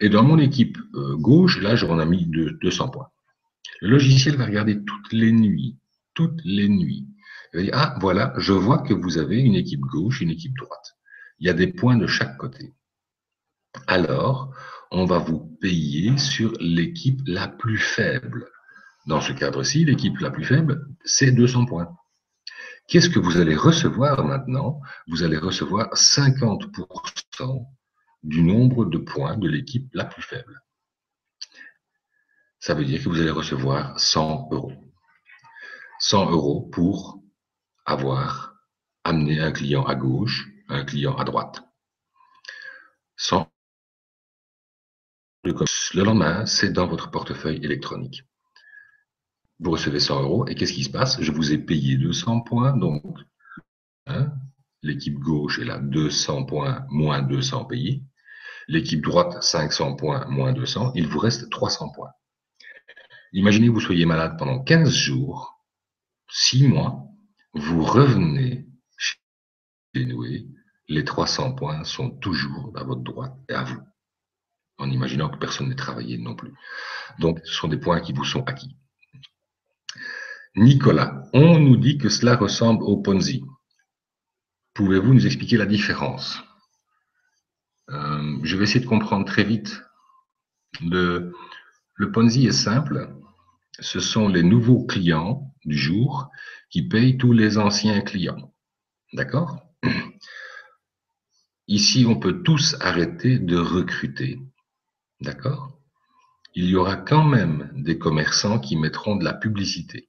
Et dans mon équipe gauche, là, j'en ai mis 200 points. Le logiciel va regarder toutes les nuits. Il va dire, ah, voilà, je vois que vous avez une équipe gauche, une équipe droite. Il y a des points de chaque côté. Alors, on va vous payer sur l'équipe la plus faible. Dans ce cadre-ci, l'équipe la plus faible, c'est 200 points. Qu'est-ce que vous allez recevoir maintenant? Vous allez recevoir 50% du nombre de points de l'équipe la plus faible. Ça veut dire que vous allez recevoir 100 €. 100 € pour avoir amené un client à gauche, un client à droite. 100 €. Le lendemain, c'est dans votre portefeuille électronique. Vous recevez 100 € et qu'est-ce qui se passe? Je vous ai payé 200 points, donc l'équipe gauche est là, 200 points moins 200 payés. L'équipe droite, 500 points moins 200. Il vous reste 300 points. Imaginez que vous soyez malade pendant 15 jours, 6 mois, vous revenez chez Enway, les 300 points sont toujours à votre droite et à vous, en imaginant que personne n'ait travaillé non plus. Donc, ce sont des points qui vous sont acquis. Nicolas, on nous dit que cela ressemble au Ponzi. Pouvez-vous nous expliquer la différence? Je vais essayer de comprendre très vite. Le Ponzi est simple. Ce sont les nouveaux clients du jour qui payent tous les anciens clients. D'accord? Ici, on peut tous arrêter de recruter. D'accord? Il y aura quand même des commerçants qui mettront de la publicité.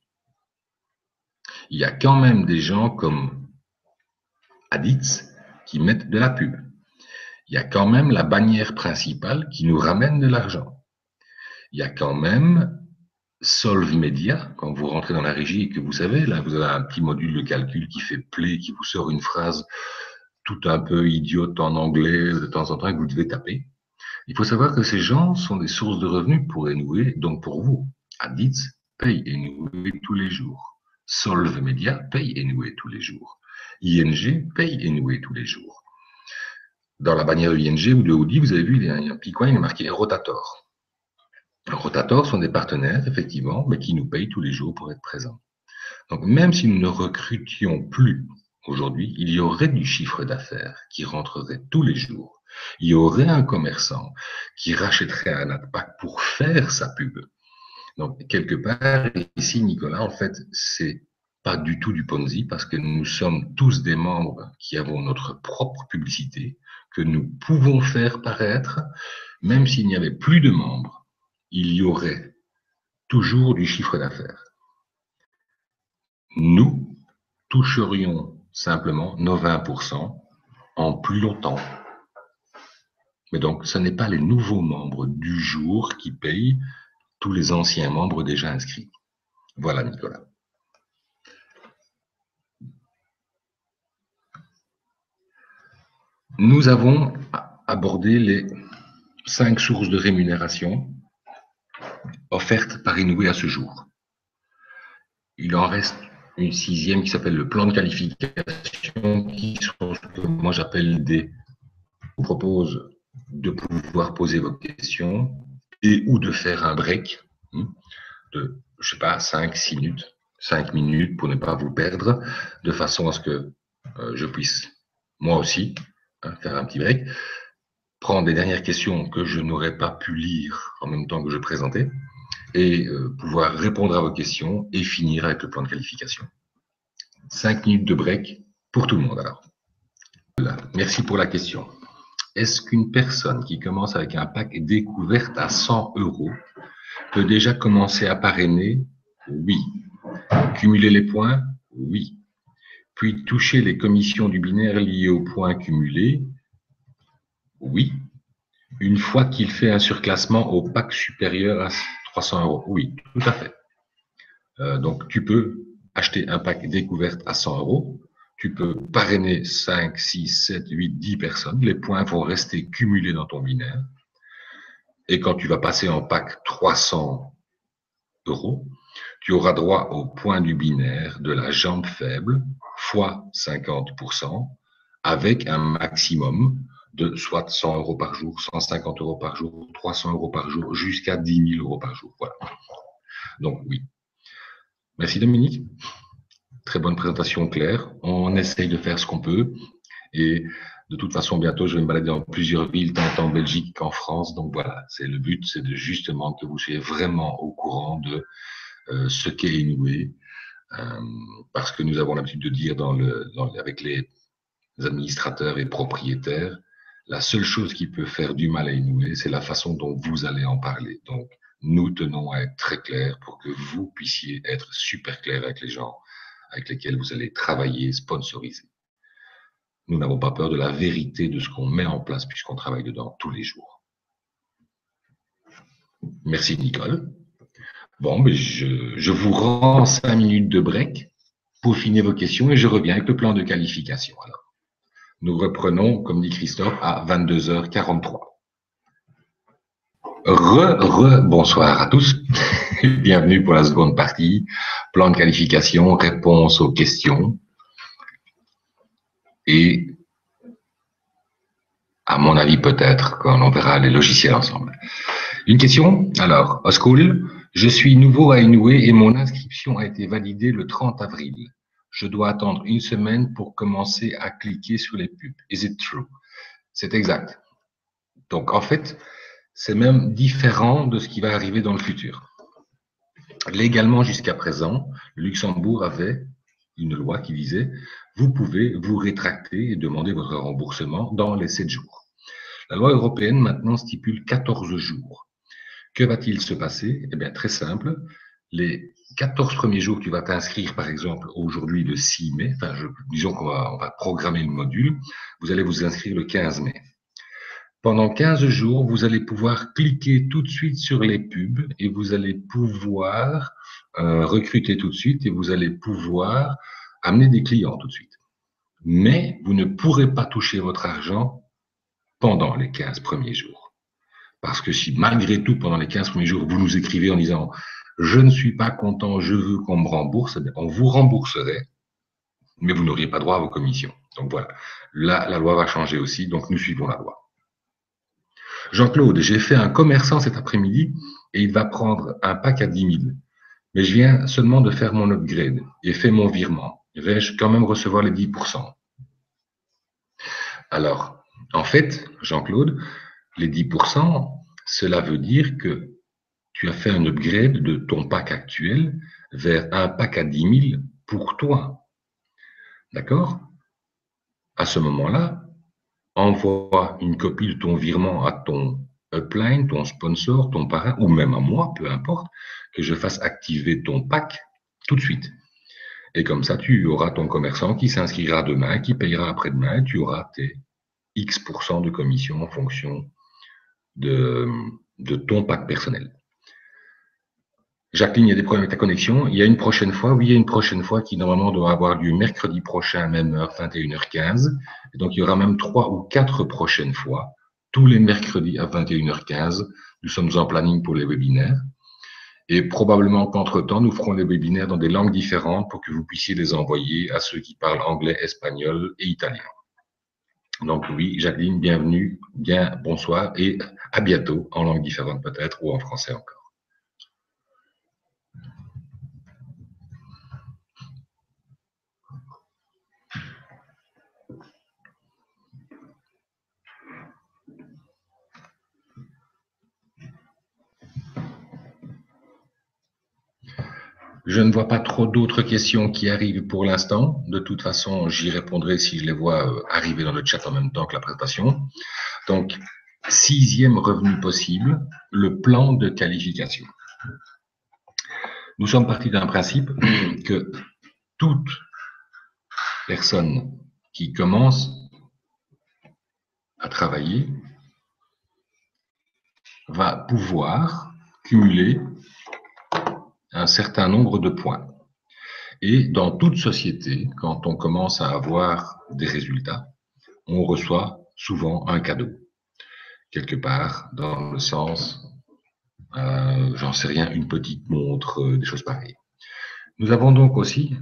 Il y a quand même des gens comme Aditz qui mettent de la pub. Il y a quand même la bannière principale qui nous ramène de l'argent. Il y a quand même Solve Media, quand vous rentrez dans la régie et que vous savez, là, vous avez un petit module de calcul qui fait play, qui vous sort une phrase tout un peu idiote en anglais de temps en temps que vous devez taper. Il faut savoir que ces gens sont des sources de revenus pour Enway, donc pour vous. Aditz paye Enway tous les jours. Solve Media paye Enway tous les jours. ING paye Enway tous les jours. Dans la bannière de ING ou de Audi, vous avez vu, il y a un petit coin marqué Rotator. Rotator sont des partenaires, effectivement, mais qui nous payent tous les jours pour être présents. Donc, même si nous ne recrutions plus aujourd'hui, il y aurait du chiffre d'affaires qui rentrerait tous les jours. Il y aurait un commerçant qui rachèterait un AdPack pour faire sa pub. Donc, quelque part, ici, Nicolas, en fait, c'est pas du tout du Ponzi parce que nous sommes tous des membres qui avons notre propre publicité que nous pouvons faire paraître, même s'il n'y avait plus de membres. Il y aurait toujours du chiffre d'affaires. Nous toucherions simplement nos 20% en plus longtemps. Mais donc, ce n'est pas les nouveaux membres du jour qui payent tous les anciens membres déjà inscrits. Voilà, Nicolas. Nous avons abordé les 5 sources de rémunération offertes par Enway à ce jour. Il en reste une 6e qui s'appelle le plan de qualification, qui sont ce que moi j'appelle des propose de pouvoir poser vos questions et ou de faire un break de, je sais pas, 5 minutes pour ne pas vous perdre, de façon à ce que je puisse, moi aussi, faire un petit break, prendre les dernières questions que je n'aurais pas pu lire en même temps que je présentais, et pouvoir répondre à vos questions et finir avec le plan de qualification. 5 minutes de break pour tout le monde alors. Voilà. Merci pour la question. Est-ce qu'une personne qui commence avec un pack découverte à 100 € peut déjà commencer à parrainer? Oui. Cumuler les points? Oui. Puis toucher les commissions du binaire liées aux points cumulés? Oui. Une fois qu'il fait un surclassement au pack supérieur à 300 €? Oui, tout à fait. Donc, tu peux acheter un pack découverte à 100 €. Tu peux parrainer 5, 6, 7, 8, 10 personnes. Les points vont rester cumulés dans ton binaire. Et quand tu vas passer en pack 300 €, tu auras droit au point du binaire de la jambe faible fois 50% avec un maximum de soit 100 € par jour, 150 € par jour, 300 € par jour, jusqu'à 10 000 € par jour. Voilà. Donc, oui. Merci Dominique. Très bonne présentation claire. On essaye de faire ce qu'on peut. Et de toute façon, bientôt, je vais me balader dans plusieurs villes, tant en Belgique qu'en France. Donc voilà, c'est le but, c'est de justement que vous soyez vraiment au courant de ce qu'est Inoue. Parce que nous avons l'habitude de dire avec les administrateurs et propriétaires, la seule chose qui peut faire du mal à Inoue, c'est la façon dont vous allez en parler. Donc, nous tenons à être très clairs pour que vous puissiez être super clair avec les gens avec lesquels vous allez travailler, sponsoriser. Nous n'avons pas peur de la vérité de ce qu'on met en place puisqu'on travaille dedans tous les jours. Merci Nicole. Bon, mais je vous rends 5 minutes de break pour finir vos questions et je reviens avec le plan de qualification. Alors, nous reprenons, comme dit Christophe, à 22h43. Bonsoir à tous. Bienvenue pour la seconde partie. Plan de qualification, réponse aux questions. Et, à mon avis, peut-être, quand on verra les logiciels ensemble. Une question? Alors, Oskul, je suis nouveau à Inoue et mon inscription a été validée le 30 avril. Je dois attendre une semaine pour commencer à cliquer sur les pubs. Is it true? C'est exact. Donc, en fait, c'est même différent de ce qui va arriver dans le futur. Légalement, jusqu'à présent, le Luxembourg avait une loi qui disait vous pouvez vous rétracter et demander votre remboursement dans les 7 jours. La loi européenne maintenant stipule 14 jours. Que va-t-il se passer? Eh bien, très simple. Les 14 premiers jours, tu vas t'inscrire, par exemple, aujourd'hui le 6 mai, enfin, disons qu'on va programmer le module, vous allez vous inscrire le 15 mai. Pendant 15 jours, vous allez pouvoir cliquer tout de suite sur les pubs et vous allez pouvoir recruter tout de suite et vous allez pouvoir amener des clients tout de suite. Mais vous ne pourrez pas toucher votre argent pendant les 15 premiers jours. Parce que si malgré tout, pendant les 15 premiers jours, vous nous écrivez en disant « je ne suis pas content, je veux qu'on me rembourse », on vous rembourserait, mais vous n'auriez pas droit à vos commissions. Donc voilà, là, la loi va changer aussi, donc nous suivons la loi. Jean-Claude, j'ai fait un commerçant cet après-midi et il va prendre un pack à 10 000. Mais je viens seulement de faire mon upgrade et fait mon virement. Vais-je quand même recevoir les 10%? Alors, en fait, Jean-Claude, les 10%, cela veut dire que tu as fait un upgrade de ton pack actuel vers un pack à 10 000 pour toi. D'accord? À ce moment-là, envoie une copie de ton virement à ton upline, ton sponsor, ton parrain, ou même à moi, peu importe, que je fasse activer ton pack tout de suite. Et comme ça, tu auras ton commerçant qui s'inscrira demain, qui payera après-demain, tu auras tes X% de commission en fonction de ton pack personnel. Jacqueline, il y a des problèmes avec ta connexion. Il y a une prochaine fois. Oui, il y a une prochaine fois qui normalement doit avoir lieu mercredi prochain, même heure, 21h15. Et donc, il y aura même 3 ou 4 prochaines fois. Tous les mercredis à 21h15, nous sommes en planning pour les webinaires. Et probablement qu'entre-temps, nous ferons les webinaires dans des langues différentes pour que vous puissiez les envoyer à ceux qui parlent anglais, espagnol et italien. Donc oui, Jacqueline, bienvenue, bien bonsoir et à bientôt, en langue différente peut-être ou en français encore. Je ne vois pas trop d'autres questions qui arrivent pour l'instant. De toute façon, j'y répondrai si je les vois arriver dans le chat en même temps que la présentation. Donc, 6e revenu possible, le plan de qualification. Nous sommes partis d'un principe que toute personne qui commence à travailler va pouvoir cumuler un certain nombre de points. Et dans toute société, quand on commence à avoir des résultats, on reçoit souvent un cadeau. Quelque part, dans le sens, j'en sais rien, une petite montre, des choses pareilles. Nous avons donc aussi,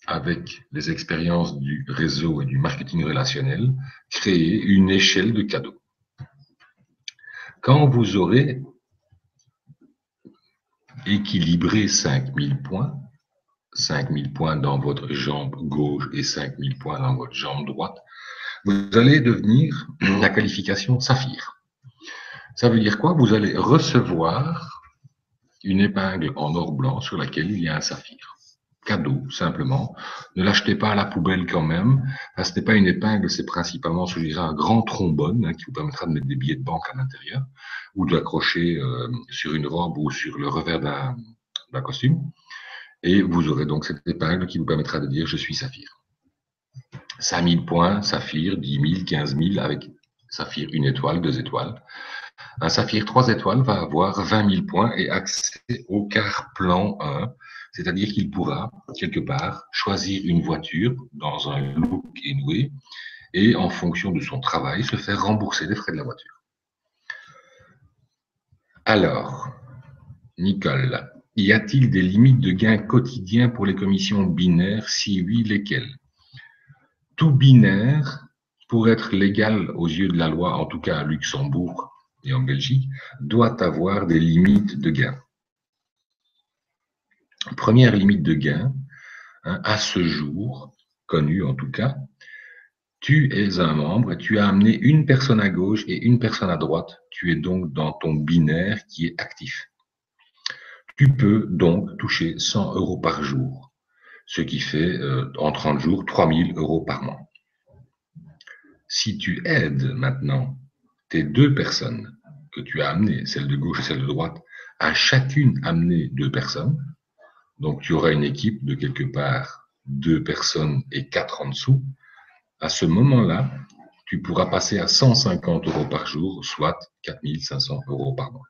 avec les expériences du réseau et du marketing relationnel, créé une échelle de cadeaux. Quand vous aurez équilibré 5000 points, 5000 points dans votre jambe gauche et 5000 points dans votre jambe droite, vous allez devenir la qualification saphir. Ça veut dire quoi? Vous allez recevoir une épingle en or blanc sur laquelle il y a un saphir. Cadeau, simplement. Ne l'achetez pas à la poubelle quand même. Ce n'est pas une épingle, c'est principalement, je dirais, un grand trombone qui vous permettra de mettre des billets de banque à l'intérieur ou de l'accrocher sur une robe ou sur le revers d'un costume. Et vous aurez donc cette épingle qui vous permettra de dire « Je suis saphir ». 5000 points, saphir, 10 000, 15 000 avec saphir 1 étoile, 2 étoiles. Un saphir 3 étoiles va avoir 20 000 points et accès au car plan 1, c'est-à-dire qu'il pourra, quelque part, choisir une voiture dans un look Enway et, en fonction de son travail, se faire rembourser les frais de la voiture. Alors, Nicole, y a-t-il des limites de gains quotidiens pour les commissions binaires? Si oui, lesquelles? Tout binaire, pour être légal aux yeux de la loi, en tout cas à Luxembourg et en Belgique, doit avoir des limites de gains. Première limite de gain, à ce jour, connue en tout cas, tu es un membre et tu as amené une personne à gauche et une personne à droite. Tu es donc dans ton binaire qui est actif. Tu peux donc toucher 100 € par jour, ce qui fait en 30 jours 3000 € par mois. Si tu aides maintenant tes deux personnes que tu as amenées, celle de gauche et celle de droite, à chacune amener 2 personnes, donc tu auras une équipe de quelque part 2 personnes et 4 en dessous, à ce moment-là, tu pourras passer à 150 € par jour, soit 4500 € par mois.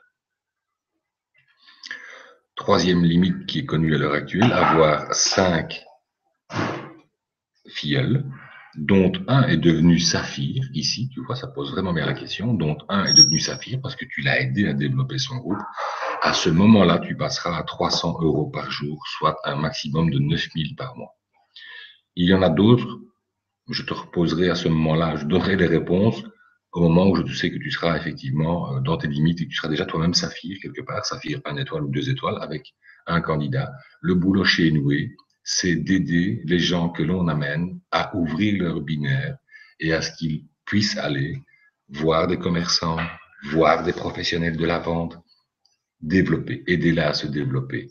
Troisième limite qui est connue à l'heure actuelle, avoir 5 filleuls, dont un est devenu saphir, ici, tu vois, ça pose vraiment bien la question, dont un est devenu saphir parce que tu l'as aidé à développer son groupe. À ce moment-là, tu passeras à 300 € par jour, soit un maximum de 9000 par mois. Il y en a d'autres, je te reposerai à ce moment-là, je donnerai les réponses au moment où je sais que tu seras effectivement dans tes limites et que tu seras déjà toi-même saphir quelque part, saphir 1 étoile ou 2 étoiles avec un candidat. Le boulot chez Enway, c'est d'aider les gens que l'on amène à ouvrir leur binaire et à ce qu'ils puissent aller voir des commerçants, voir des professionnels de la vente, développer, aider-les à se développer.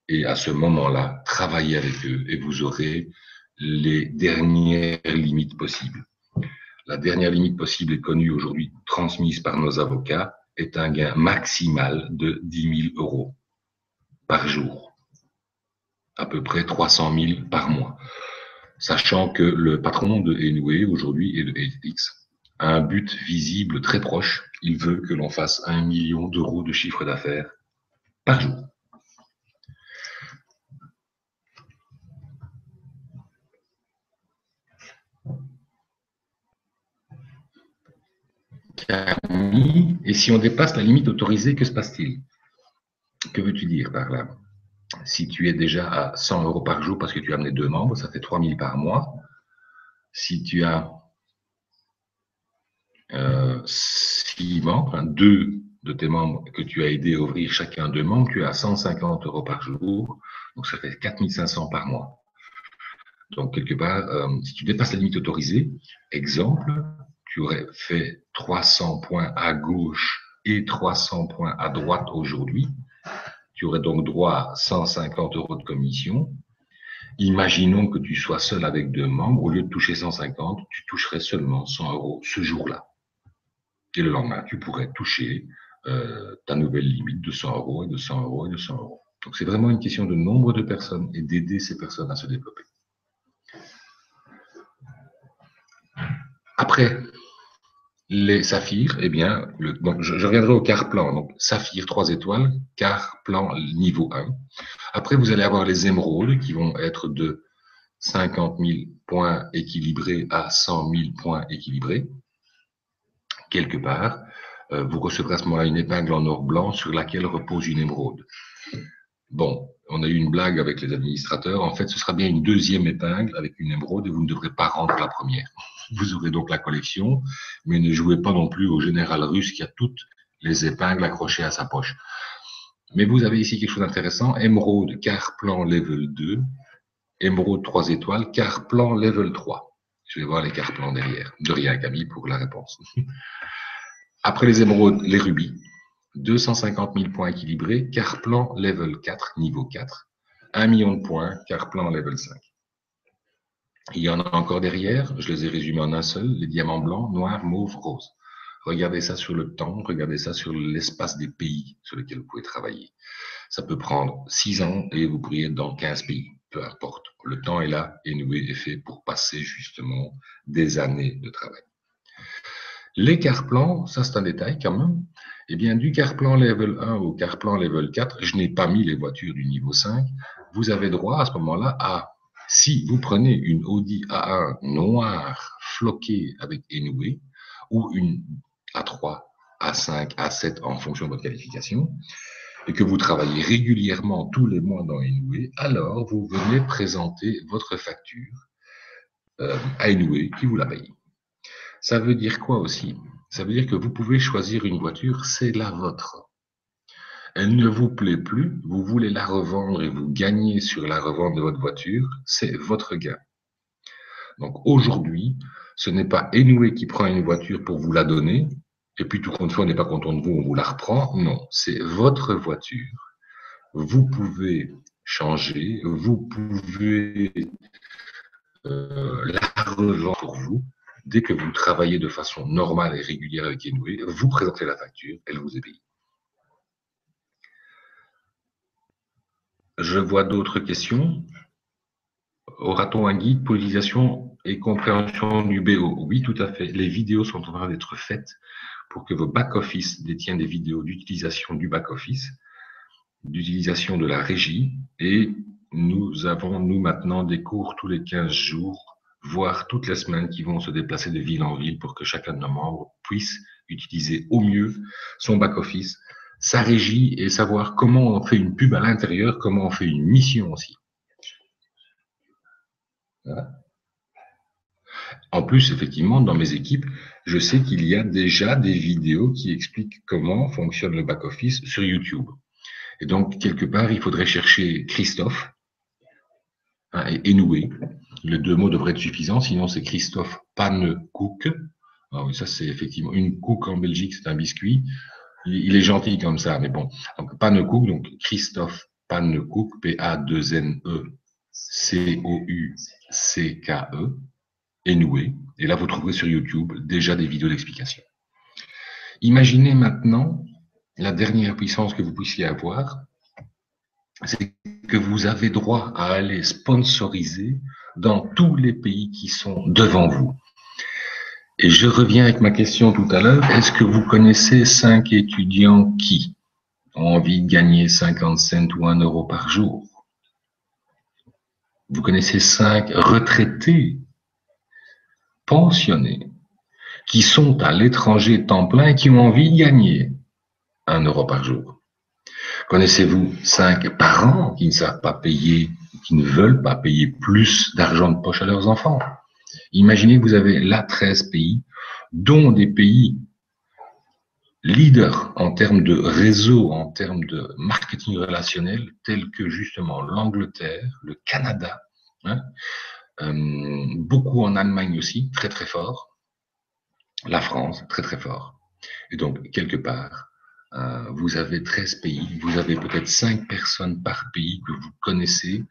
Et à ce moment-là, travailler avec eux et vous aurez les dernières limites possibles. La dernière limite possible est connue aujourd'hui, transmise par nos avocats, est un gain maximal de 10 000 € par jour, à peu près 300 000 par mois. Sachant que le patron de Enway aujourd'hui et de ETX a un but visible très proche. Il veut que l'on fasse 1 million € de chiffre d'affaires par jour. Camille, et si on dépasse la limite autorisée, que se passe-t-il? Que veux-tu dire par là? Si tu es déjà à 100 € par jour parce que tu as amené 2 membres, ça fait 3000 par mois. Si tu as 6 membres, 2 de tes membres que tu as aidé à ouvrir chacun 2 membres, tu as 150 € par jour, donc ça fait 4 500 par mois. Donc, quelque part, si tu dépasses la limite autorisée, exemple, tu aurais fait 300 points à gauche et 300 points à droite aujourd'hui. Tu aurais donc droit à 150 € de commission. Imaginons que tu sois seul avec 2 membres. Au lieu de toucher 150, tu toucherais seulement 100 € ce jour-là. Et le lendemain, tu pourrais toucher ta nouvelle limite de 100 € et de 100 € et de 100 €. Donc, c'est vraiment une question de nombre de personnes et d'aider ces personnes à se développer. Après les saphirs, eh bien, donc je reviendrai au quart plan. Donc, saphir 3 étoiles, quart plan niveau 1. Après, vous allez avoir les émeraudes qui vont être de 50 000 points équilibrés à 100 000 points équilibrés. Quelque part, vous recevrez à ce moment-là une épingle en or blanc sur laquelle repose une émeraude. Bon, on a eu une blague avec les administrateurs. En fait, ce sera bien une deuxième épingle avec une émeraude et vous ne devrez pas rendre la première. Vous aurez donc la collection, mais ne jouez pas non plus au général russe qui a toutes les épingles accrochées à sa poche. Mais vous avez ici quelque chose d'intéressant. Émeraude, quart plan level 2. Émeraude 3 étoiles, quart plan level 3. Je vais voir les quarts plans derrière. De rien, Camille, pour la réponse. Après les émeraudes, les rubis. 250 000 points équilibrés, quart plan level 4, niveau 4. 1 million de points, quart plan level 5. Il y en a encore derrière, je les ai résumés en un seul, les diamants blancs, noirs, mauves, roses. Regardez ça sur le temps, regardez ça sur l'espace des pays sur lesquels vous pouvez travailler. Ça peut prendre 6 ans et vous pourriez être dans 15 pays, peu importe. Le temps est là et Noué est fait pour passer justement des années de travail. Les quarts plans, ça c'est un détail quand même. Eh bien, du quart plan level 1 au quart plan level 4, je n'ai pas mis les voitures du niveau 5. Vous avez droit à ce moment-là à, si vous prenez une Audi A1 noire floquée avec Enoué ou une A3, A5, A7 en fonction de votre qualification, et que vous travaillez régulièrement tous les mois dans Enoué, alors vous venez présenter votre facture à Enoué qui vous la paye. Ça veut dire quoi aussi? Ça veut dire que vous pouvez choisir une voiture, c'est la vôtre. Elle ne vous plaît plus, vous voulez la revendre et vous gagnez sur la revente de votre voiture, c'est votre gain. Donc aujourd'hui, ce n'est pas Enoué qui prend une voiture pour vous la donner, et puis tout compte fait, on n'est pas content de vous, on vous la reprend. Non, c'est votre voiture. Vous pouvez changer, vous pouvez la revendre pour vous. Dès que vous travaillez de façon normale et régulière avec Enoué, vous présentez la facture, elle vous est payée. Je vois d'autres questions. Aura-t-on un guide pour l'utilisation et compréhension du BO? Oui, tout à fait. Les vidéos sont en train d'être faites pour que vos back-office détiennent des vidéos d'utilisation du back-office, d'utilisation de la régie, et nous avons, nous, maintenant, des cours tous les 15 jours, voire toutes les semaines, qui vont se déplacer de ville en ville pour que chacun de nos membres puisse utiliser au mieux son back-office, sa régie, et savoir comment on fait une pub à l'intérieur, comment on fait une mission aussi. Voilà. En plus, effectivement, dans mes équipes, je sais qu'il y a déjà des vidéos qui expliquent comment fonctionne le back-office sur YouTube. Et donc, quelque part, il faudrait chercher Christophe et Enoué. Les 2 mots devraient être suffisants, sinon c'est Christophe Pannekoek. Ah oui, ça c'est effectivement une cook en Belgique, c'est un biscuit. Il est gentil comme ça, mais bon. Donc, Pannekoek, donc Christophe Pannekoek, P-A-2-N-E-C-O-U-C-K-E, Enoué. Et là, vous trouverez sur YouTube déjà des vidéos d'explication. Imaginez maintenant la dernière puissance que vous puissiez avoir, c'est que vous avez droit à aller sponsoriser dans tous les pays qui sont devant vous. Et je reviens avec ma question tout à l'heure. Est-ce que vous connaissez 5 étudiants qui ont envie de gagner 50 cents ou 1 euro par jour? Vous connaissez 5 retraités, pensionnés, qui sont à l'étranger temps plein et qui ont envie de gagner 1 euro par jour? Connaissez-vous 5 parents qui ne savent pas payer, qui ne veulent pas payer plus d'argent de poche à leurs enfants? Imaginez que vous avez là 13 pays, dont des pays leaders en termes de réseau, en termes de marketing relationnel, tels que justement l'Angleterre, le Canada, hein, beaucoup en Allemagne aussi, très très fort, la France, très très fort. Et donc, quelque part, vous avez 13 pays, vous avez peut-être 5 personnes par pays que vous connaissez,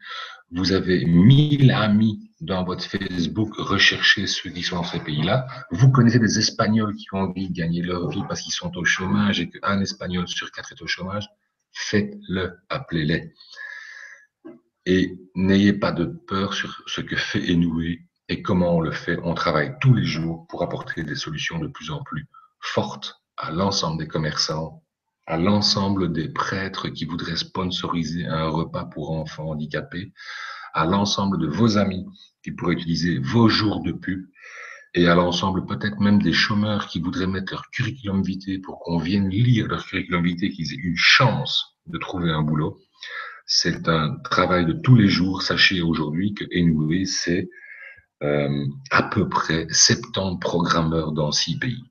vous avez 1000 amis dans votre Facebook, recherchez ceux qui sont dans ces pays-là. Vous connaissez des Espagnols qui ont envie de gagner leur vie parce qu'ils sont au chômage et qu'un Espagnol sur 4 est au chômage. Faites-le, appelez-les. Et n'ayez pas de peur sur ce que fait Inoue et comment on le fait. On travaille tous les jours pour apporter des solutions de plus en plus fortes à l'ensemble des commerçants, à l'ensemble des prêtres qui voudraient sponsoriser un repas pour enfants handicapés, à l'ensemble de vos amis qui pourraient utiliser vos jours de pub et à l'ensemble peut-être même des chômeurs qui voudraient mettre leur curriculum vitae pour qu'on vienne lire leur curriculum vitae, qu'ils aient une chance de trouver un boulot. C'est un travail de tous les jours. Sachez aujourd'hui que Inoue, c'est à peu près 70 programmeurs dans 6 pays.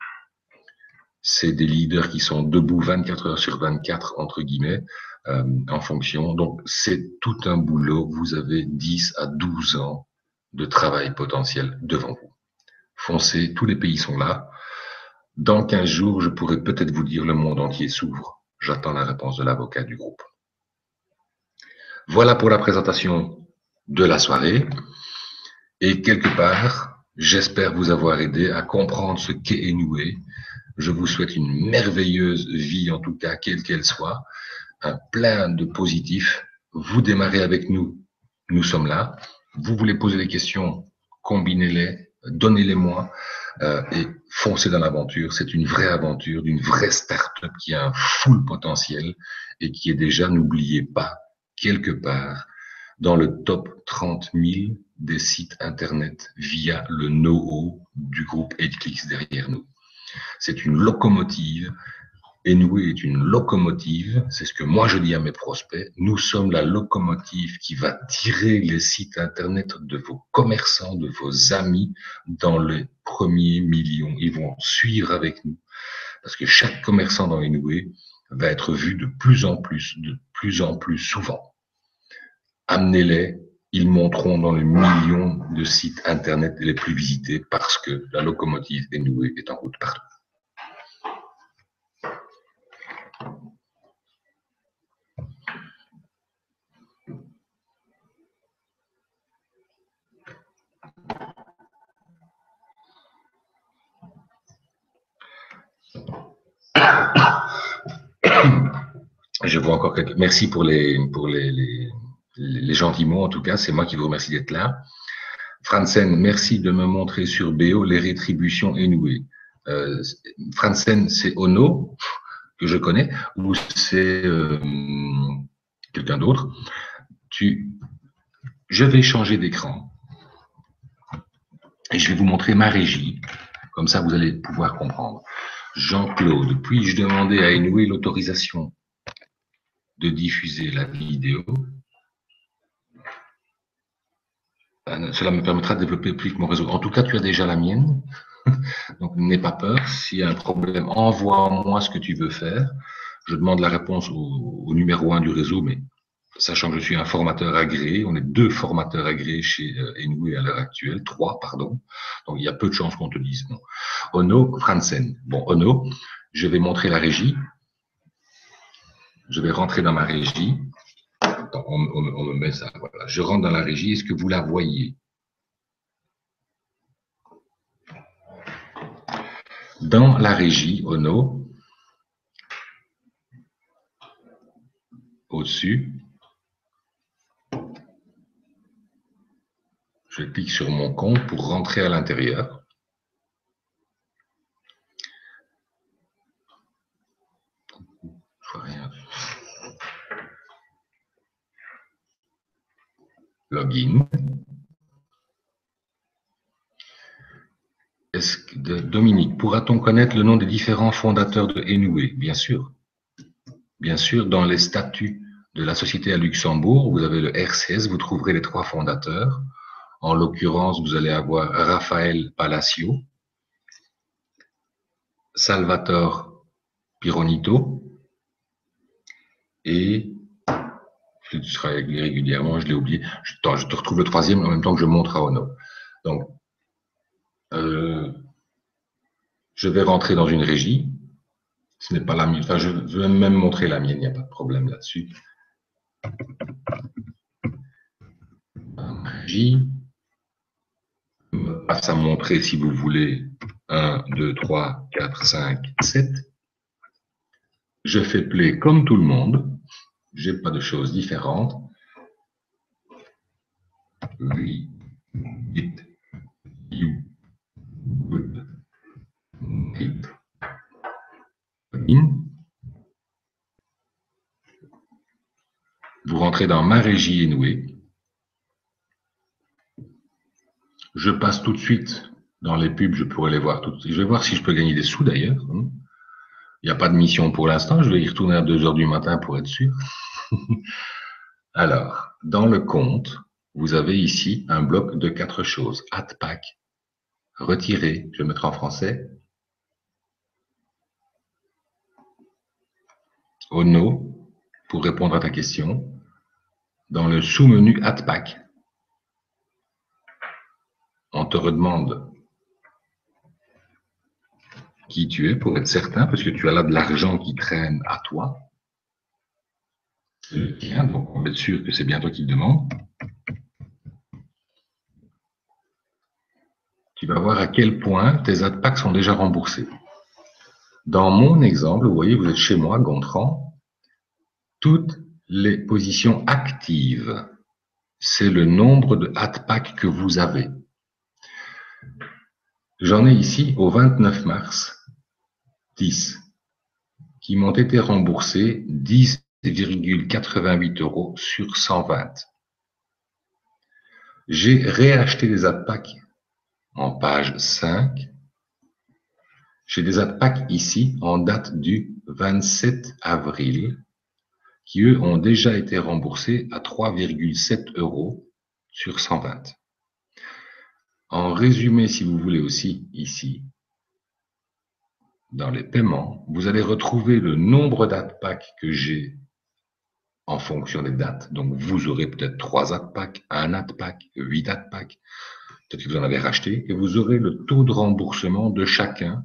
C'est des leaders qui sont debout 24 heures sur 24, entre guillemets, en fonction. Donc, c'est tout un boulot. Vous avez 10 à 12 ans de travail potentiel devant vous. Foncez, tous les pays sont là. Dans 15 jours, je pourrais peut-être vous dire le monde entier s'ouvre. J'attends la réponse de l'avocat du groupe. Voilà pour la présentation de la soirée. Et quelque part, j'espère vous avoir aidé à comprendre ce qu'est Inoue. Je vous souhaite une merveilleuse vie, en tout cas, quelle qu'elle soit, un plein de positifs. Vous démarrez avec nous, nous sommes là. Vous voulez poser des questions, combinez-les, donnez-les-moi et foncez dans l'aventure. C'est une vraie aventure, d'une vraie start-up qui a un full potentiel et qui est déjà, n'oubliez pas, quelque part, dans le top 30 000 des sites Internet via le know-how du groupe 8clicks derrière nous. C'est une locomotive. Inoue est une locomotive, c'est ce que moi je dis à mes prospects. Nous sommes la locomotive qui va tirer les sites Internet de vos commerçants, de vos amis dans les premiers millions. Ils vont suivre avec nous parce que chaque commerçant dans Inoue va être vu de plus en plus souvent. Amenez-les, ils monteront dans les millions de sites Internet les plus visités parce que la locomotive Inoue est en route partout. Je vois encore quelques... Merci pour les gentils mots, en tout cas. C'est moi qui vous remercie d'être là. Franzen, merci de me montrer sur BO les rétributions Inoue. Franzen, c'est Ono, que je connais, ou c'est quelqu'un d'autre. Je vais changer d'écran et je vais vous montrer ma régie. Comme ça, vous allez pouvoir comprendre. Jean-Claude, puis-je demander à Inoue l'autorisation de diffuser la vidéo? Cela me permettra de développer plus mon réseau. En tout cas, tu as déjà la mienne. Donc, n'aie pas peur. S'il y a un problème, envoie-moi ce que tu veux faire. Je demande la réponse au numéro 1 du réseau, mais sachant que je suis un formateur agréé, on est 2 formateurs agréés chez Inoue à l'heure actuelle, 3, pardon. Donc, il y a peu de chances qu'on te dise non. Ono Franzen. Bon, Ono, je vais montrer la régie. Je vais rentrer dans ma régie. On me met ça. Voilà. Je rentre dans la régie. Est-ce que vous la voyez? Dans la régie, Ono, au-dessus, je clique sur mon compte pour rentrer à l'intérieur. Je vois rien. Login. Dominique, pourra-t-on connaître le nom des différents fondateurs de Inoue? Bien sûr. Bien sûr, dans les statuts de la société à Luxembourg, vous avez le RCS, vous trouverez les 3 fondateurs. En l'occurrence, vous allez avoir Raphaël Palacio, Salvatore Pironito. Et tu seras régulièrement, je l'ai oublié. Je te retrouve le troisième en même temps que je montre à Ono. Donc, je vais rentrer dans une régie. Ce n'est pas la mienne. Enfin, je vais même montrer la mienne, il n'y a pas de problème là-dessus. Régie. Je me passe à montrer si vous voulez 1, 2, 3, 4, 5, 7. Je fais play comme tout le monde. Je n'ai pas de choses différentes. 8, 8, 8, 8. Vous rentrez dans ma régie Enway. Je passe tout de suite dans les pubs, je pourrais les voir tout de suite. Je vais voir si je peux gagner des sous d'ailleurs. Il n'y a pas de mission pour l'instant, je vais y retourner à 2 h du matin pour être sûr. Alors, dans le compte, vous avez ici un bloc de 4 choses. Add pack, retirer, je vais mettre en français. Ono, pour répondre à ta question. Dans le sous-menu Add pack, on te redemande qui tu es pour être certain, parce que tu as là de l'argent qui traîne à toi. C'est le tien, donc on va être sûr que c'est bien toi qui le demande. Tu vas voir à quel point tes Add packs sont déjà remboursés. Dans mon exemple, vous voyez, vous êtes chez moi, Gontran, toutes les positions actives, c'est le nombre de Add packs que vous avez. J'en ai ici au 29 mars 10 qui m'ont été remboursés 10,88 € sur 120. J'ai réacheté des Add packs en page 5. J'ai des Add packs ici en date du 27 avril qui, eux, ont déjà été remboursés à 3,7 € sur 120. En résumé, si vous voulez aussi, ici, dans les paiements, vous allez retrouver le nombre d'Add packs que j'ai en fonction des dates. Donc, vous aurez peut-être 3 Add packs, 1 Add pack, 8 Add packs, peut-être que vous en avez racheté, et vous aurez le taux de remboursement de chacun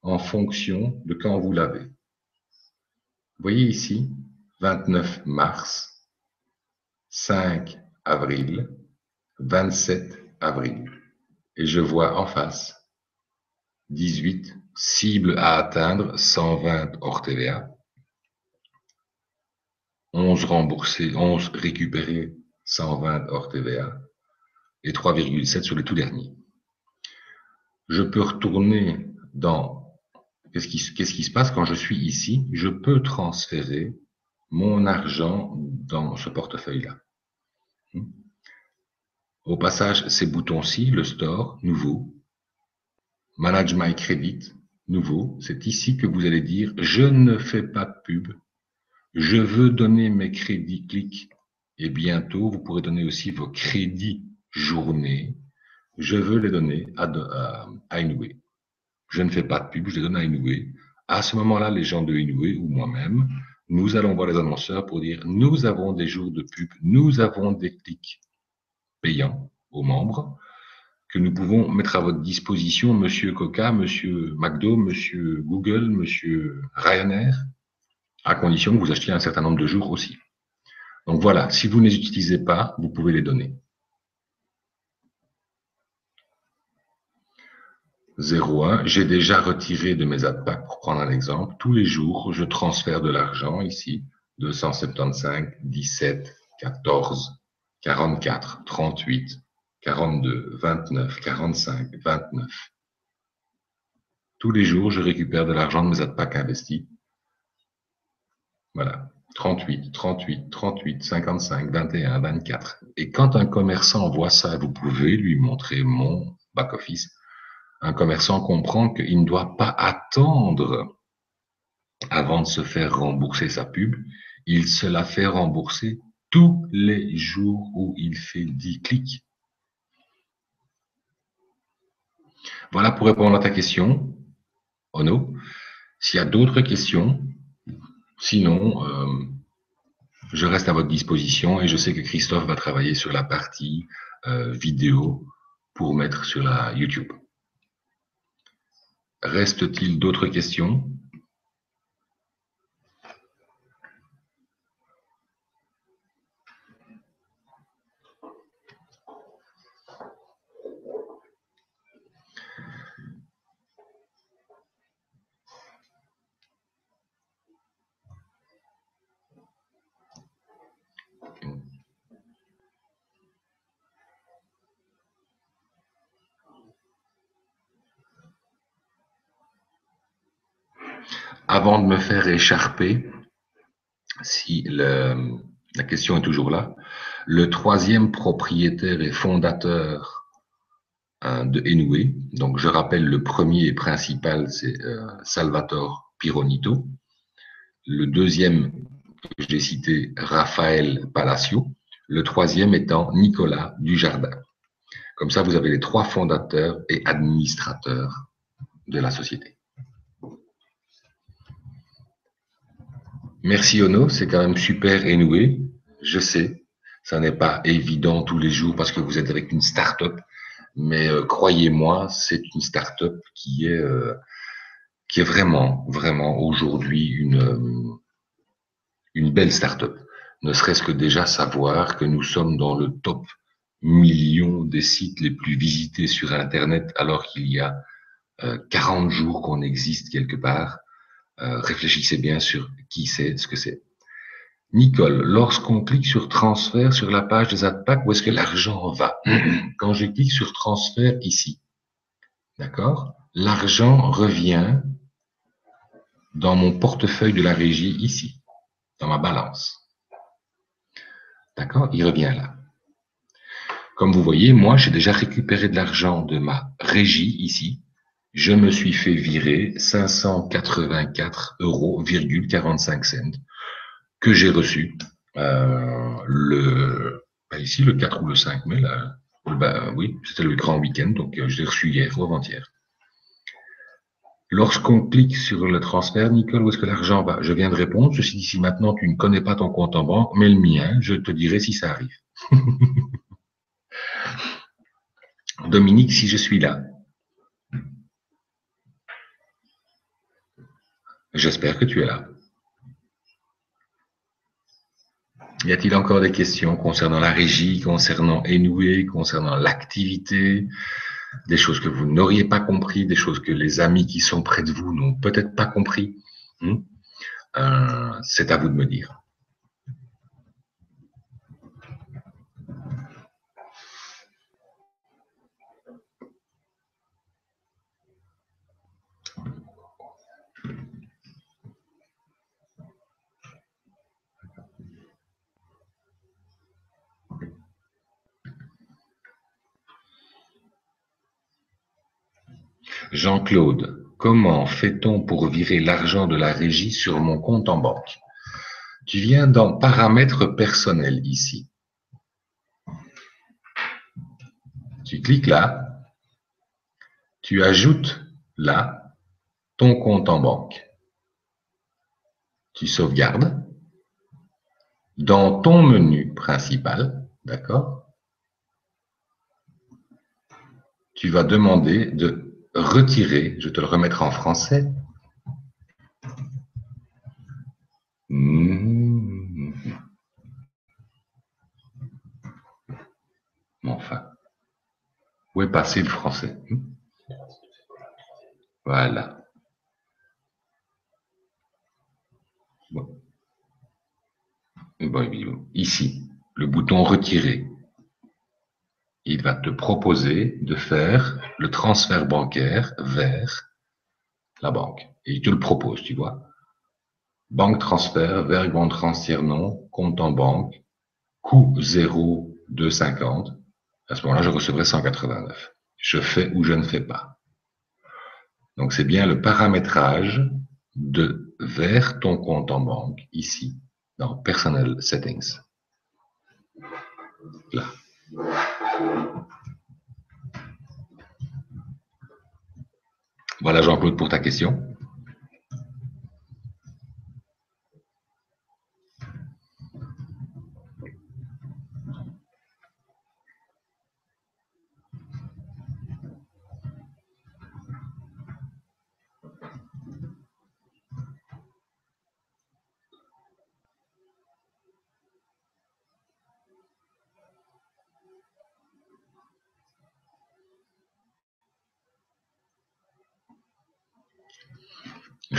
en fonction de quand vous l'avez. Vous voyez ici, 29 mars, 5 avril, 27 avril. Et je vois en face 18, cible à atteindre, 120 hors TVA, 11 remboursés, 11 récupérés, 120 hors TVA, et 3,7 sur les tout derniers. Je peux retourner dans... Qu'est-ce qui se passe quand je suis ici? Je peux transférer mon argent dans ce portefeuille-là. Au passage, ces boutons-ci, le store, nouveau, Manage My Credit, nouveau, c'est ici que vous allez dire « Je ne fais pas de pub, je veux donner mes crédits clics et bientôt, vous pourrez donner aussi vos crédits journée. Je veux les donner à Enway. Je ne fais pas de pub, je les donne à Enway. À ce moment-là, les gens de Enway ou moi-même, nous allons voir les annonceurs pour dire « Nous avons des jours de pub, nous avons des clics payants aux membres. » que nous pouvons mettre à votre disposition, Monsieur Coca, Monsieur McDo, Monsieur Google, Monsieur Ryanair, à condition que vous achetiez un certain nombre de jours aussi. Donc voilà, si vous ne les utilisez pas, vous pouvez les donner. 0,1, j'ai déjà retiré de mes Add packs, pour prendre un exemple. Tous les jours, je transfère de l'argent ici, 275, 17, 14, 44, 38, 42, 29, 45, 29. Tous les jours, je récupère de l'argent de mes Add packs investis. Voilà, 38, 38, 38, 55, 21, 24. Et quand un commerçant voit ça, vous pouvez lui montrer mon back-office. Un commerçant comprend qu'il ne doit pas attendre avant de se faire rembourser sa pub. Il se la fait rembourser tous les jours où il fait 10 clics. Voilà pour répondre à ta question, Ono. S'il y a d'autres questions, sinon, je reste à votre disposition et je sais que Christophe va travailler sur la partie vidéo pour mettre sur la YouTube. Reste-t-il d'autres questions? Avant de me faire écharper, si la question est toujours là, le troisième propriétaire et fondateur de Inoue, donc je rappelle le premier et principal, c'est Salvatore Pironito. Le deuxième que j'ai cité, Raphaël Palacio. Le troisième étant Nicolas Dujardin. Comme ça, vous avez les trois fondateurs et administrateurs de la société. Merci Ono, c'est quand même super Inoue. Je sais, ça n'est pas évident tous les jours parce que vous êtes avec une start-up, mais croyez-moi, c'est une start-up qui est vraiment, vraiment aujourd'hui une belle start-up. Ne serait-ce que déjà savoir que nous sommes dans le top million des sites les plus visités sur Internet alors qu'il y a 40 jours qu'on existe quelque part. Réfléchissez bien sur qui c'est, ce que c'est. Nicole, lorsqu'on clique sur transfert sur la page des AdPack, où est-ce que l'argent va? Quand je clique sur transfert ici, d'accord, l'argent revient dans mon portefeuille de la régie ici, dans ma balance. D'accord, il revient là. Comme vous voyez, moi, j'ai déjà récupéré de l'argent de ma régie ici. Je me suis fait virer 584,45 € que j'ai reçu ici le 4 ou le 5 mai. Là, oui, c'était le grand week-end, donc je l'ai reçu hier ou avant-hier. Lorsqu'on clique sur le transfert, Nicole, où est-ce que l'argent va? Je viens de répondre. Ceci dit, si maintenant tu ne connais pas ton compte en banque, mais le mien, je te dirai si ça arrive. Dominique, si je suis là. J'espère que tu es là. Y a-t-il encore des questions concernant la régie, concernant Inoue, concernant l'activité, des choses que vous n'auriez pas compris, des choses que les amis qui sont près de vous n'ont peut-être pas compris? C'est à vous de me dire. Jean-Claude, comment fait-on pour virer l'argent de la régie sur mon compte en banque? Tu viens dans paramètres personnels ici. Tu cliques là, tu ajoutes là ton compte en banque. Tu sauvegardes. Dans ton menu principal, d'accord, tu vas demander de retirer, je te le remettrai en français. Enfin, où est passé le français? Voilà. Bon, ici, le bouton retirer. Il va te proposer de faire le transfert bancaire vers la banque. Et il te le propose, tu vois. Banque transfert vers banque transfert non, compte en banque, coût 0,250. À ce moment-là, je recevrai 189. Je fais ou je ne fais pas. Donc, c'est bien le paramétrage de vers ton compte en banque, ici, dans Personnel Settings. Là. Voilà, Jean-Claude, pour ta question.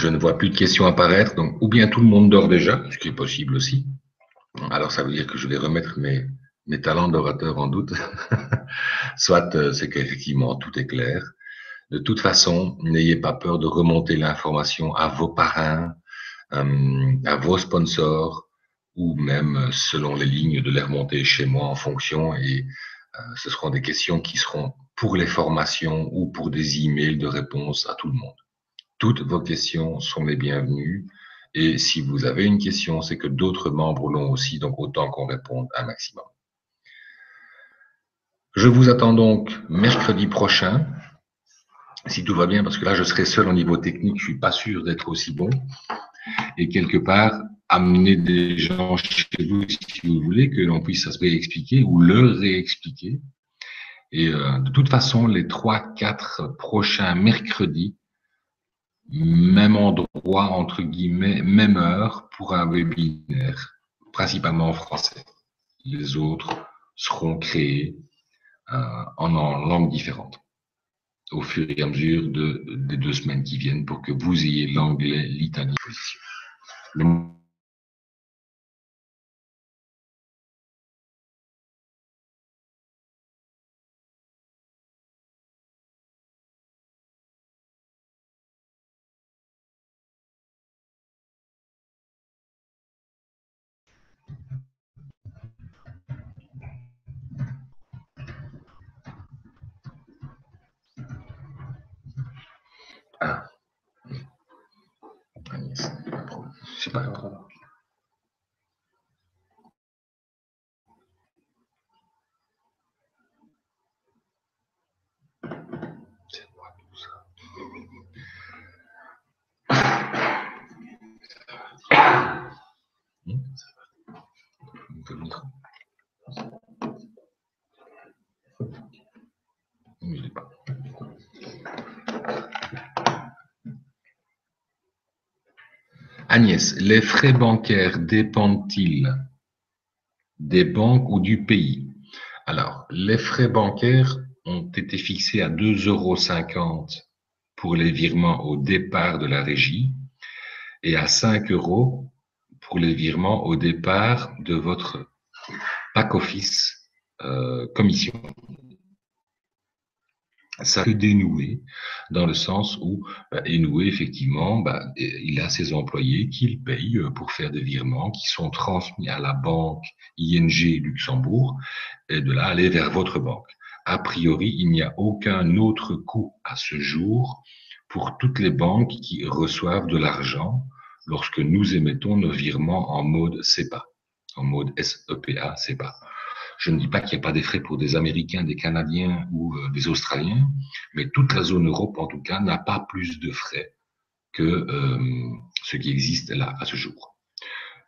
Je ne vois plus de questions apparaître, donc ou bien tout le monde dort déjà, ce qui est possible aussi. Alors ça veut dire que je vais remettre mes talents d'orateur en doute. Soit c'est qu'effectivement tout est clair. De toute façon, n'ayez pas peur de remonter l'information à vos parrains, à vos sponsors, ou même, selon les lignes, de les remonter chez moi en fonction. Et ce seront des questions qui seront pour les formations ou pour des emails de réponse à tout le monde. Toutes vos questions sont les bienvenues. Et si vous avez une question, c'est que d'autres membres l'ont aussi, donc autant qu'on réponde un maximum. Je vous attends donc mercredi prochain, si tout va bien, parce que là, je serai seul au niveau technique, je suis pas sûr d'être aussi bon. Et quelque part, amener des gens chez vous, si vous voulez, que l'on puisse se réexpliquer ou le réexpliquer. Et de toute façon, les 3-4 prochains mercredis, même endroit, entre guillemets, même heure pour un webinaire, principalement en français. Les autres seront créés en langue différente au fur et à mesure des 2 semaines qui viennent pour que vous ayez l'anglais, l'italien. Ah, c'est pas grave. C'est moi tout ça. Je l'ai pas. Agnès, les frais bancaires dépendent-ils des banques ou du pays? Alors, les frais bancaires ont été fixés à 2,50 € pour les virements au départ de la régie et à 5 € pour les virements au départ de votre back-office commission. Ça peut dénouer dans le sens où Enoué, effectivement, il a ses employés qu'il paye pour faire des virements qui sont transmis à la banque ING Luxembourg et de là aller vers votre banque. A priori, il n'y a aucun autre coût à ce jour pour toutes les banques qui reçoivent de l'argent lorsque nous émettons nos virements en mode SEPA, en mode SEPA, SEPA. Je ne dis pas qu'il n'y a pas des frais pour des Américains, des Canadiens ou des Australiens, mais toute la zone Europe, en tout cas, n'a pas plus de frais que ce qui existe là à ce jour.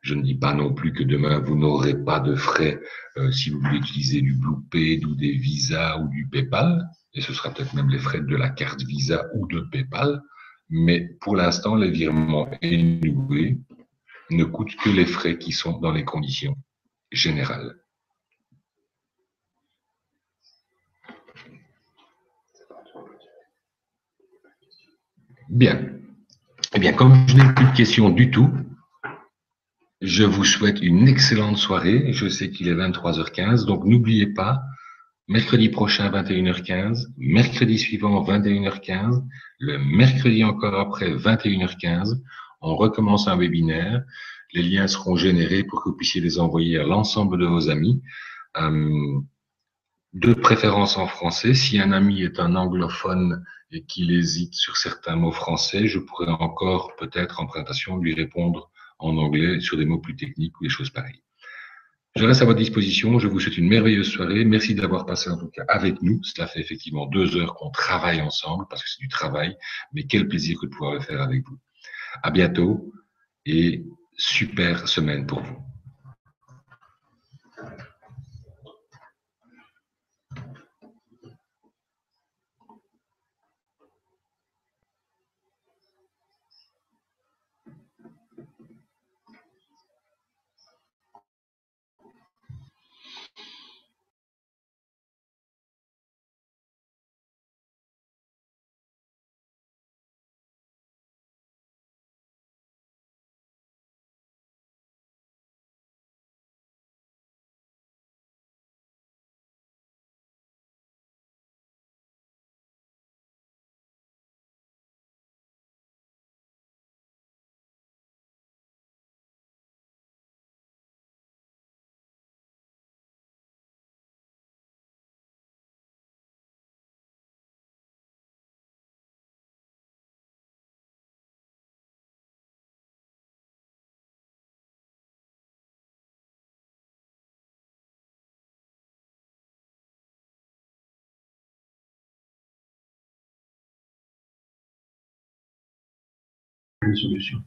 Je ne dis pas non plus que demain, vous n'aurez pas de frais si vous voulez utiliser du BluePay ou des Visa ou du PayPal, et ce sera peut-être même les frais de la carte Visa ou de PayPal, mais pour l'instant, les virements Enoué ne coûtent que les frais qui sont dans les conditions générales. Bien. Eh bien, comme je n'ai plus de questions du tout, je vous souhaite une excellente soirée. Je sais qu'il est 23h15, donc n'oubliez pas, mercredi prochain 21h15, mercredi suivant 21h15, le mercredi encore après 21h15, on recommence un webinaire. Les liens seront générés pour que vous puissiez les envoyer à l'ensemble de vos amis. De préférence en français. Si un ami est un anglophone et qu'il hésite sur certains mots français, je pourrais encore peut-être en présentation lui répondre en anglais sur des mots plus techniques ou des choses pareilles. Je reste à votre disposition. Je vous souhaite une merveilleuse soirée. Merci d'avoir passé en tout cas avec nous. Cela fait effectivement 2 heures qu'on travaille ensemble parce que c'est du travail, mais quel plaisir que de pouvoir le faire avec vous. À bientôt et super semaine pour vous. une solution.